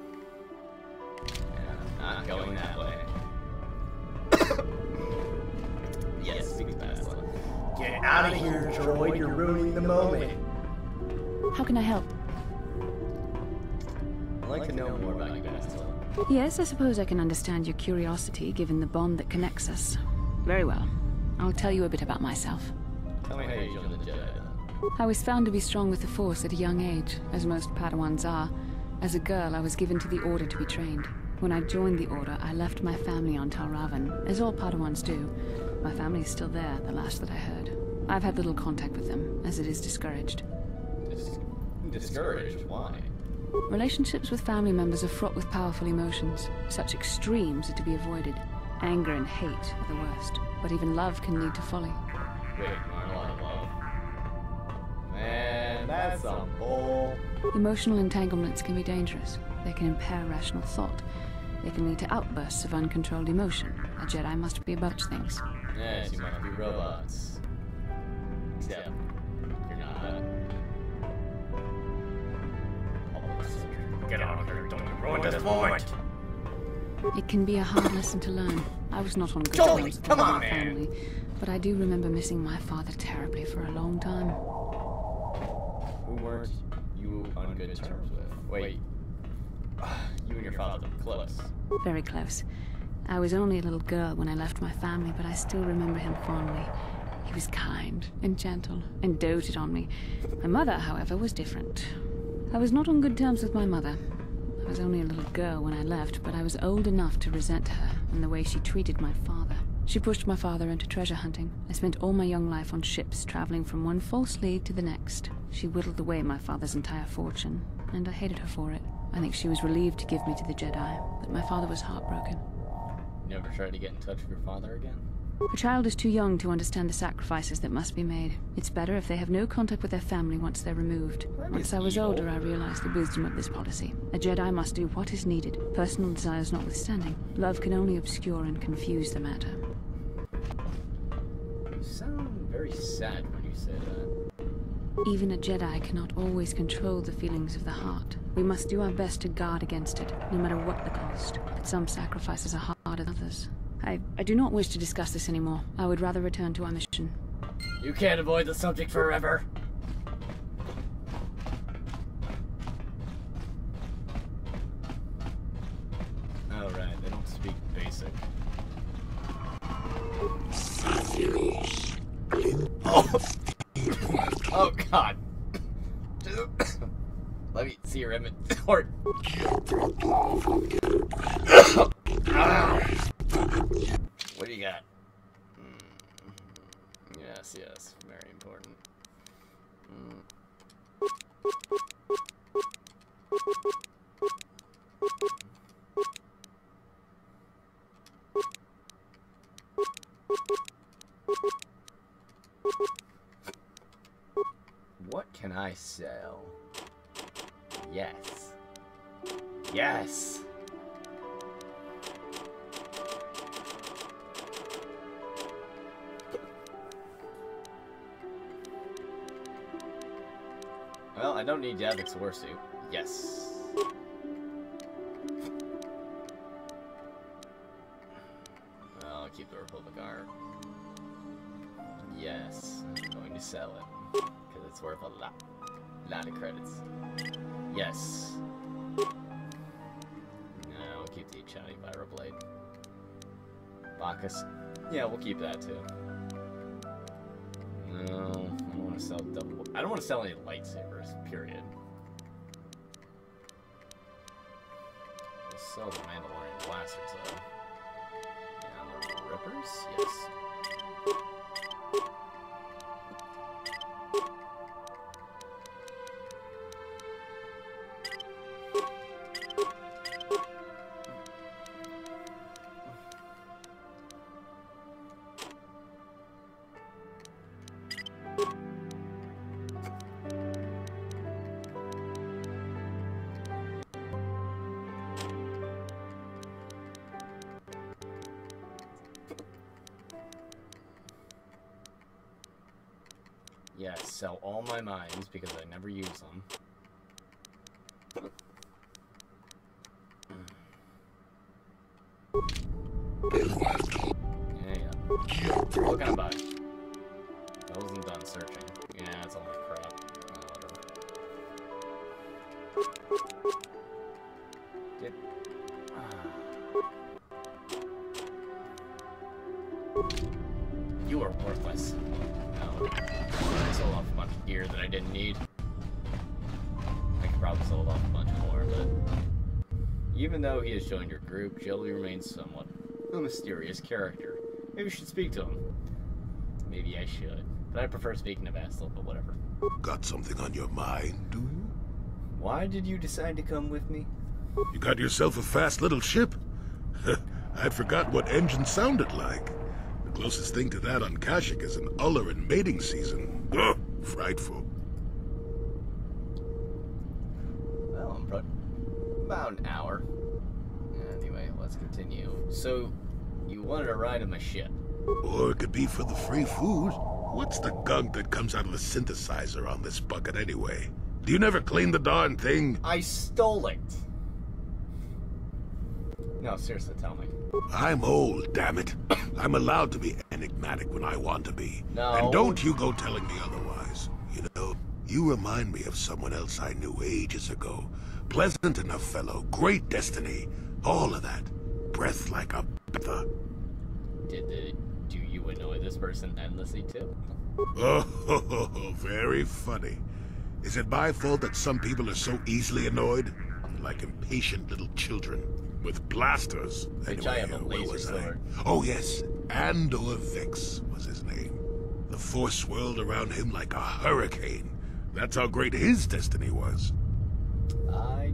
And I'm not going that way. Yes, speak fast. Get out of here, droid. You're ruining the moment. How can I help? I'd like to know more about you guys. Yes, I suppose I can understand your curiosity, given the bond that connects us. Very well. I'll tell you a bit about myself. Tell me how you joined the Jedi, then. I was found to be strong with the Force at a young age, as most Padawans are. As a girl, I was given to the Order to be trained. When I joined the Order, I left my family on Tal Ravan, as all Padawans do. My family is still there, the last that I heard. I've had little contact with them, as it is discouraged. Discouraged? Why? Relationships with family members are fraught with powerful emotions. Such extremes are to be avoided. Anger and hate are the worst, but even love can lead to folly. Wait, you aren't allowed to love? Man, that's a bull. Emotional entanglements can be dangerous. They can impair rational thought. They can lead to outbursts of uncontrolled emotion. A Jedi must be above things. Yes, you might be robots. Except, you're not. Get out of here. Don't ruin this moment. It can be a hard lesson to learn. I was not on good Jolie, terms with come my on, man. family, but I do remember missing my father terribly for a long time. Who weren't you on good terms with? Wait. You and your father were close. Very close. I was only a little girl when I left my family, but I still remember him fondly. He was kind and gentle and doted on me. My mother, however, was different. I was not on good terms with my mother. I was only a little girl when I left, but I was old enough to resent her and the way she treated my father. She pushed my father into treasure hunting. I spent all my young life on ships, traveling from one false lead to the next. She whittled away my father's entire fortune, and I hated her for it. I think she was relieved to give me to the Jedi, but my father was heartbroken. You never tried to get in touch with your father again? A child is too young to understand the sacrifices that must be made. It's better if they have no contact with their family once they're removed. Once I was older, I realized the wisdom of this policy. A Jedi must do what is needed, personal desires notwithstanding. Love can only obscure and confuse the matter. You sound very sad when you say that. Even a Jedi cannot always control the feelings of the heart. We must do our best to guard against it, no matter what the cost. But some sacrifices are harder than others. I do not wish to discuss this anymore. I would rather return to our mission. You can't avoid the subject forever. Alright, they don't speak basic. Oh, oh God. Let me see your inventory. What do you got? Yes, yes, very important. What can I sell? Yes. Yes! Well, I don't need Yavik's warsuit. Yes. I'll keep the Republic Art. Yes, I'm going to sell it. Because it's worth a lot of credits. Yes. No, we'll keep the Chani Vibroblade. Bacchus. Yeah, we'll keep that too. No, I don't want to sell double. I don't want to sell any lightsabers, period. We'll sell the Mandalorian blasters though. And the Rippers? Yes. Yes, sell all my mines because I never use them. Yeah. What can I buy? I wasn't done searching. Yeah, it's all my crap. Whatever. Did... You are worthless. No. I sold off a bunch of gear that I didn't need. I could probably sold off a bunch more, but... Even though he has joined your group, Jelly remains somewhat a mysterious character. Maybe you should speak to him. Maybe I should. But I prefer speaking to Vastal, but whatever. Got something on your mind, do you? Why did you decide to come with me? You got yourself a fast little ship? I'd forgot what engine sounded like. The closest thing to that on Kashyyyk is an Uller in mating season. Ugh, frightful. Well, I'm about an hour. Anyway, let's continue. So, you wanted to ride on my ship? Or it could be for the free food. What's the gunk that comes out of the synthesizer on this bucket anyway? Do you never clean the darn thing? I stole it! No, seriously, tell me. I'm old, damn it. I'm allowed to be enigmatic when I want to be. No. And don't you go telling me otherwise. You know, you remind me of someone else I knew ages ago. Pleasant enough fellow, great destiny, all of that. Breath like a panther. Do you annoy this person endlessly too? Oh, very funny. Is it my fault that some people are so easily annoyed? Like impatient little children. With blasters. Which I have a where laser was I? sword. Oh yes, Andor Vex was his name. The force swirled around him like a hurricane. That's how great his destiny was. I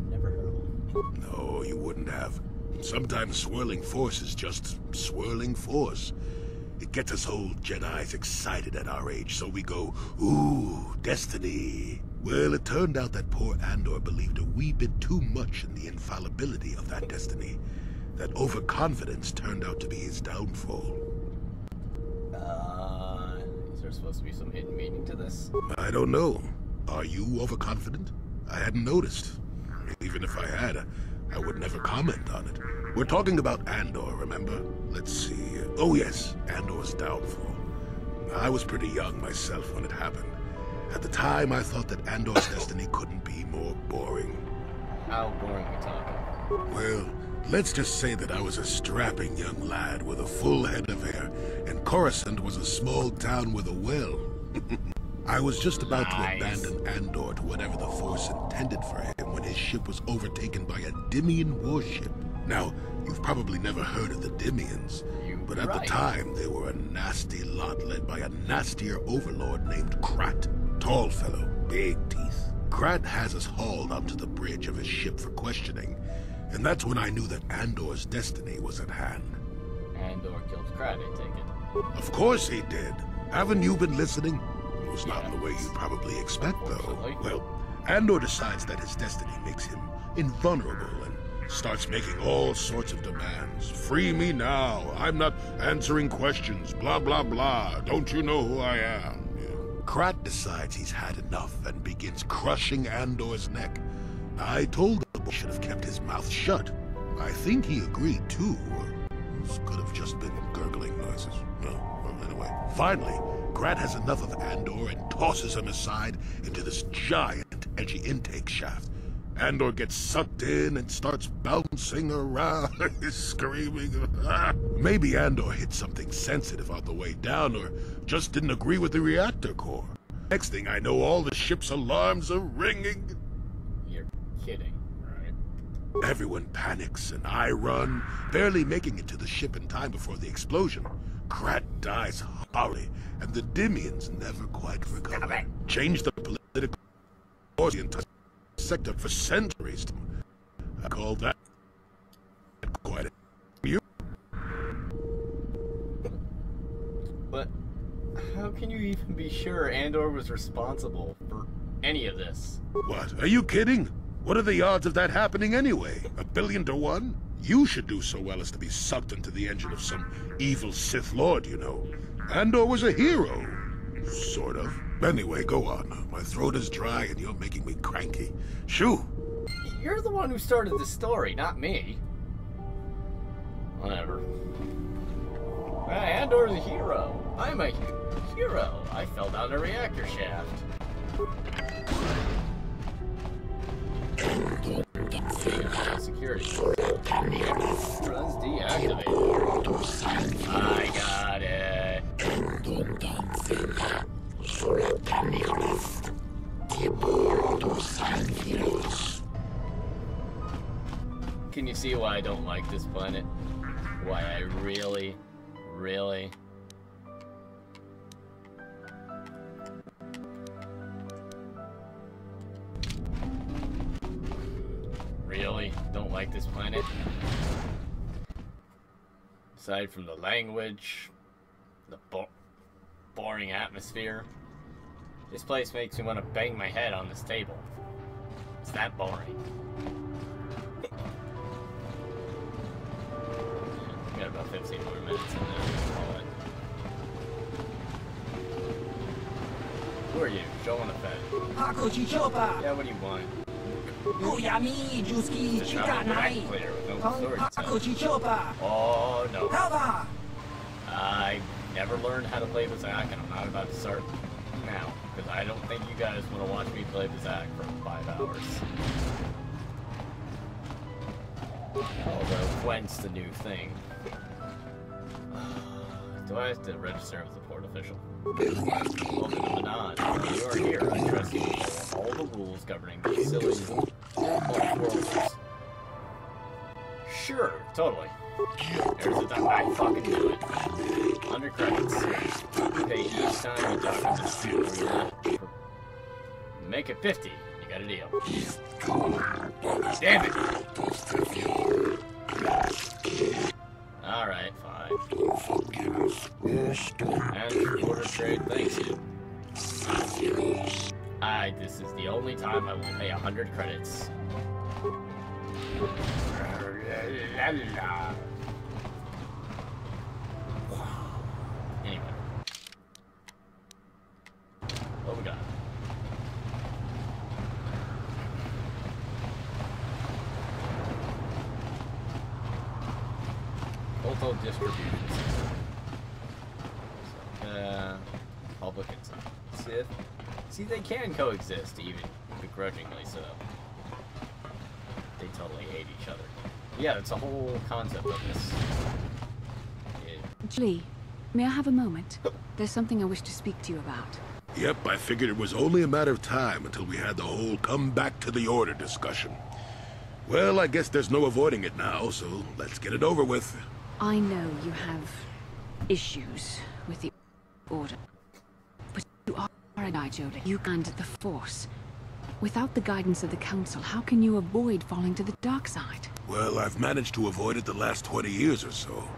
never heard of him. No, you wouldn't have. Sometimes swirling force is just swirling force. It gets us old Jedis excited at our age, so we go, ooh, destiny. Well, it turned out that poor Andor believed a wee bit too much in the infallibility of that destiny. That overconfidence turned out to be his downfall. Is there supposed to be some hidden meaning to this? I don't know. Are you overconfident? I hadn't noticed. Even if I had, I would never comment on it. We're talking about Andor, remember? Let's see. Oh yes, Andor's downfall. I was pretty young myself when it happened. At the time, I thought that Andor's destiny couldn't be more boring. How boring are we talking? Well, let's just say that I was a strapping young lad with a full head of hair, and Coruscant was a small town with a well. I was just about to abandon Andor to whatever the Force intended for him when his ship was overtaken by a Dimian warship. Now, you've probably never heard of the Dimians, but at the time they were a nasty lot led by a nastier overlord named Krat. Tall fellow, big teeth. Krat has us hauled onto the bridge of his ship for questioning, and that's when I knew that Andor's destiny was at hand. Andor killed Krat, I take it. Of course he did. Haven't you been listening? It was not in the way you'd probably expect, though. Well, Andor decides that his destiny makes him invulnerable and starts making all sorts of demands. Free me now. I'm not answering questions. Blah, blah, blah. Don't you know who I am? Yeah. Krat decides he's had enough and begins crushing Andor's neck. I told him he should have kept his mouth shut. I think he agreed, too. This could have just been gurgling noises. Well, anyway. Finally, Krat has enough of Andor and tosses him aside into this giant, edgy intake shaft. Andor gets sucked in and starts bouncing around, screaming. Maybe Andor hit something sensitive on the way down, or just didn't agree with the reactor core. Next thing I know, all the ship's alarms are ringing. You're kidding, right? Everyone panics, and I run, barely making it to the ship in time before the explosion. Krat dies horribly, and the Dimians never quite recover. Change the political course of the entire sector for centuries. I call that quite a you. But how can you even be sure Andor was responsible for any of this? What? Are you kidding? What are the odds of that happening anyway? 1,000,000,000 to 1? You should do so well as to be sucked into the engine of some evil Sith Lord, you know. Andor was a hero. Sort of. Anyway, go on. My throat is dry and you're making me cranky. Shoo! You're the one who started the story, not me. Whatever. Andor's a hero. I'm a hero. I fell down a reactor shaft. Security. Runs deactivated. I got it. Can you see why I don't like this planet? Why I really don't like this planet? Aside from the language, the boring atmosphere, this place makes me want to bang my head on this table. It's that boring. We got about 15 more minutes in there. Who are you? Joe on the bed. Yeah, what do you want? Oh no. I never learned how to play Bazak, and I'm not about to start now, because I don't think you guys want to watch me play Bazak for 5 hours. Although Gwent's the new thing. Do I have to register as a port official? Welcome to Manan. When you are here, I trust you to follow all the rules governing the facilities worlds. Sure, totally. There's a time I fucking do it. 100 credits. You pay each time you talk to the make it 50. You got a deal. Damn it! Alright, fine. And order trade, thanks you. This is the only time I will pay 100 credits. Anyway. What we got? Kotor distribution system. So, Republic and Sith. See, they can coexist, even begrudgingly so. They totally hate each other. Yeah, it's a whole concept of this. Lee, may I have a moment? There's something I wish to speak to you about. Yep, I figured it was only a matter of time until we had the whole come back to the order discussion. Well, I guess there's no avoiding it now, so let's get it over with. I know you have issues with the order, but you are a guy, Jodie. You and the Force. Without the guidance of the Council, how can you avoid falling to the dark side? Well, I've managed to avoid it the last 20 years or so.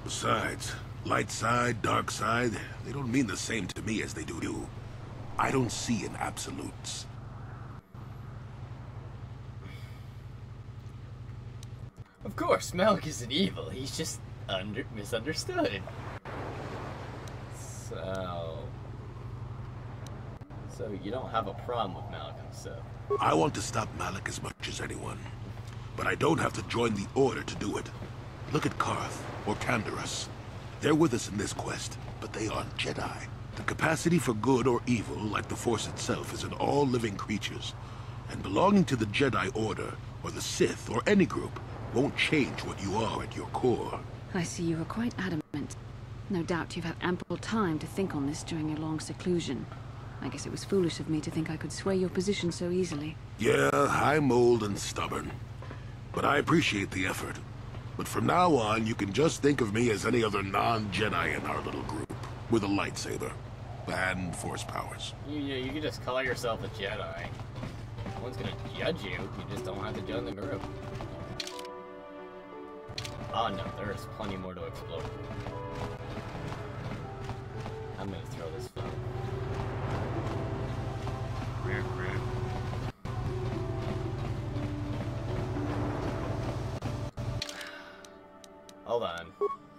Besides, light side, dark side, they don't mean the same to me as they do you. I don't see in absolutes. Of course, Malik isn't evil. He's just misunderstood. So you don't have a problem with Malik and stuff. I want to stop Malik as much as anyone. But I don't have to join the Order to do it. Look at Karth, or Canderous. They're with us in this quest, but they aren't Jedi. The capacity for good or evil, like the Force itself, is in all living creatures. And belonging to the Jedi Order, or the Sith, or any group, won't change what you are at your core. I see you are quite adamant. No doubt you've had ample time to think on this during your long seclusion. I guess it was foolish of me to think I could sway your position so easily. Yeah, I'm old and stubborn. But I appreciate the effort. But from now on, you can just think of me as any other non-Jedi in our little group, with a lightsaber and Force powers. You can just call yourself a Jedi. No one's gonna judge you. You just don't have to join the group. Oh no, there's plenty more to explore. I'm gonna throw this phone. Hold on.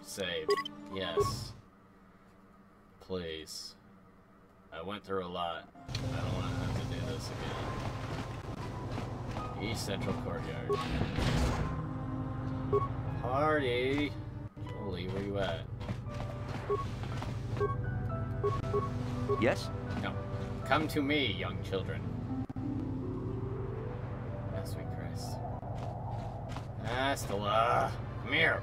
Save. Yes. Please. I went through a lot. I don't want to have to do this again. East Central Courtyard. Party! Holy, where you at? Yes? No. Come to me, young children. Oh, sweet Christ. Astela! Come here!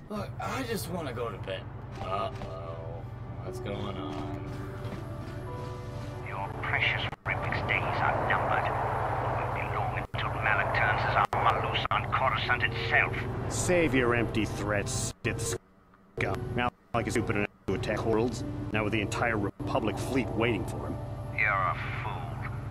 Look, I just want to go to bed. Uh-oh. What's going on? Your precious Repix days are numbered. Won't be long until Malik turns his armor loose on Coruscant itself. Save your empty threats, Sith scum. Malik is stupid enough to attack worlds, now with the entire Republic fleet waiting for him. You're a fool.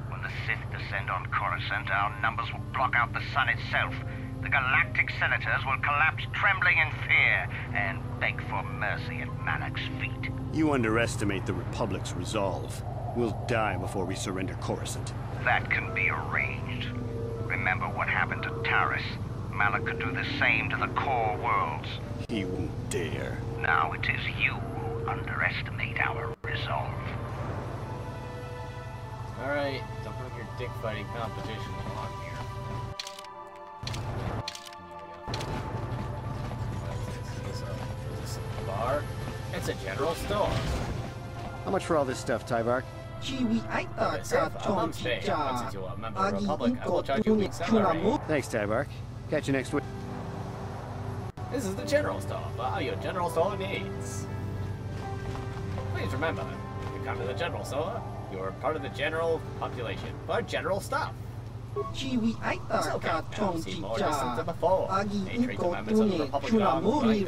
When the Sith descend on Coruscant, our numbers will block out the sun itself. The galactic senators will collapse trembling in fear and beg for mercy at Malik's feet. You underestimate the Republic's resolve. We'll die before we surrender Coruscant. That can be arranged. Remember what happened to Taris. Malik could do the same to the core worlds. He won't dare. Now it is you who underestimate our resolve. Alright, don't have your dick fighting competition on here. Is this a bar? It's a general store. How much for all this stuff, Tyvark? A month's pay. Once into a member of the Republic, I will charge you a week's salary. Thanks, Tyvark. Catch you next week. This is the general store for all your general store needs. Please remember, if you come to the general store, you're part of the general population for general stuff. It's okay now, see more distant than before. A trade amendments of the Republic are right only.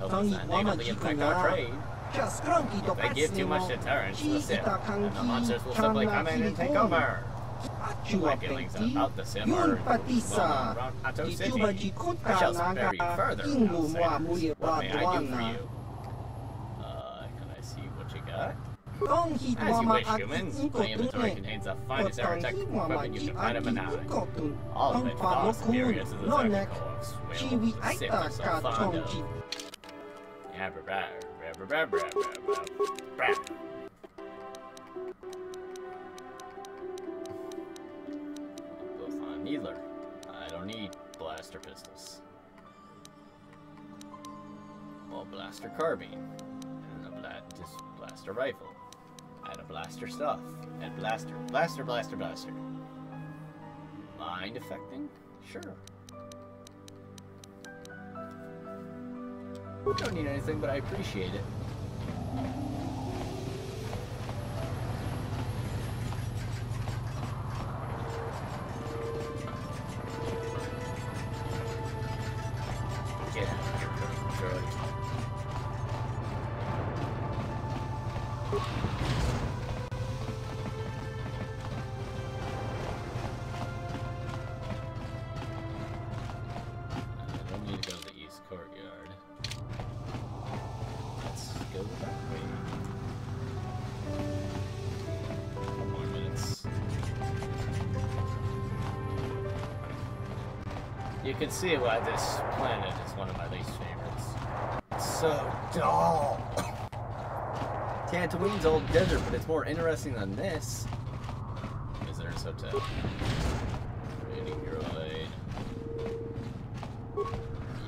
Elders and negatively affect our trade. If they give too much deterrence to the Sith, then the monsters will simply come in and take over. My feelings about the Sith are well around Atto City. I shall vary further, outsiders. What may I do for you? Can I see what you got? As you wish, humans. My inventory contains the finest aerotech equipment you can find in Manai. All of it far superior to the Zerg Corps, which the Sith are so fond of. needler. I don't need blaster pistols. Well, blaster carbine. And a just blaster rifle. And a blaster stuff. And blaster. Blaster. Mind affecting? Sure. Don't need anything, but I appreciate it. Get out of here, droid. I don't need to go to the East Courtyard. Let's go that way. 4 more minutes. You can see why this planet is one of my least favorites. It's so dull. Tatooine's all desert, but it's more interesting than this. Visitor's hotel. Training droid.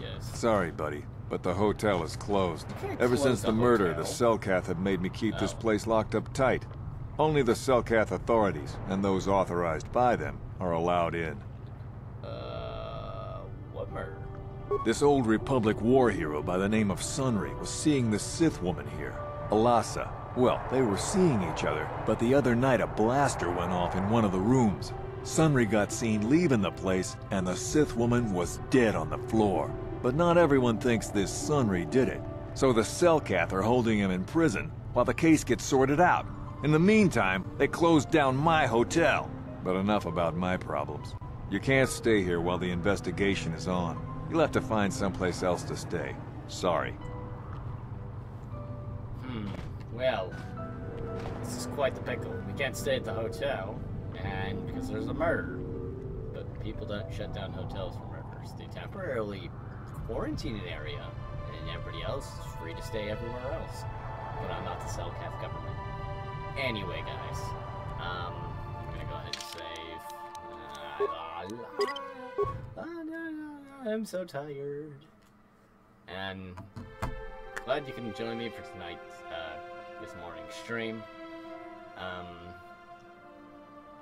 Yes. Sorry, buddy, but the hotel is closed. can't Ever close since the the murder, hotel. the Selkath have made me keep this Oh. place locked up tight. Only the Selkath authorities, and those authorized by them, are allowed in. What murder? This old Republic war hero by the name of Sunry was seeing the Sith woman here, Alasa. Well, they were seeing each other, but the other night a blaster went off in one of the rooms. Sunry got seen leaving the place, and the Sith woman was dead on the floor. But not everyone thinks this Sunry did it. So the Selkath are holding him in prison, while the case gets sorted out. In the meantime, they closed down my hotel. But enough about my problems. You can't stay here while the investigation is on. You'll have to find someplace else to stay. Sorry. Well, this is quite the pickle. We can't stay at the hotel, and because there's a murder. But people don't shut down hotels for murders. They temporarily quarantine an area, and everybody else is free to stay everywhere else. But I'm not the Selkath government. Anyway, guys, I'm gonna go ahead and save. I'm so tired. And glad you can join me for tonight's this morning's stream.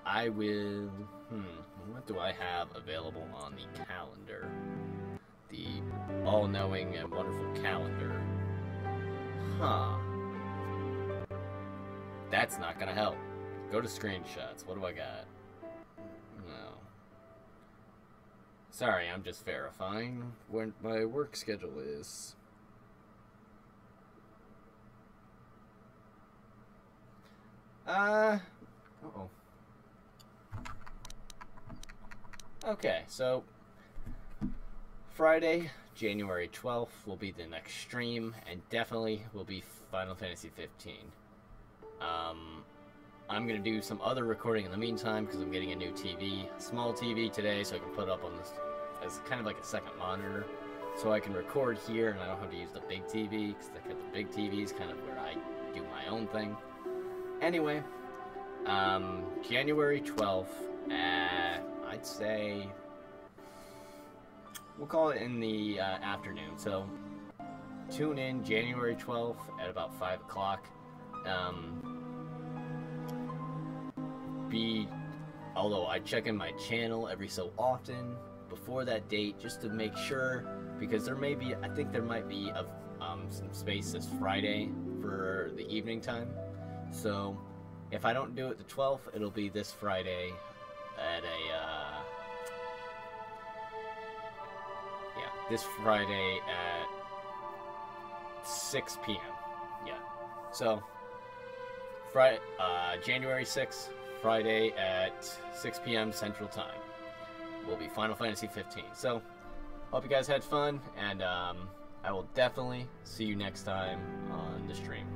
I will. What do I have available on the calendar? The all-knowing and wonderful calendar. Huh. That's not gonna help. Go to screenshots. What do I got? No. Sorry, I'm just verifying what my work schedule is. Uh-oh. Okay, so Friday, January 12th will be the next stream, and definitely will be Final Fantasy 15. I'm gonna do some other recording in the meantime because I'm getting a new TV, small TV today, so I can put up on this as kind of like a second monitor, so I can record here and I don't have to use the big TV because the big TV is kind of where I do my own thing. Anyway, January 12th, I'd say we'll call it in the afternoon. So tune in January 12th at about 5 o'clock. Although I check in my channel every so often before that date just to make sure, because there may be, I think there might be some space this Friday for the evening time. So if I don't do it the 12th, it'll be this Friday at this Friday at 6 p.m. Yeah. So Friday, January 6th, Friday at 6 p.m. Central Time will be Final Fantasy 15. So hope you guys had fun, and I will definitely see you next time on the stream.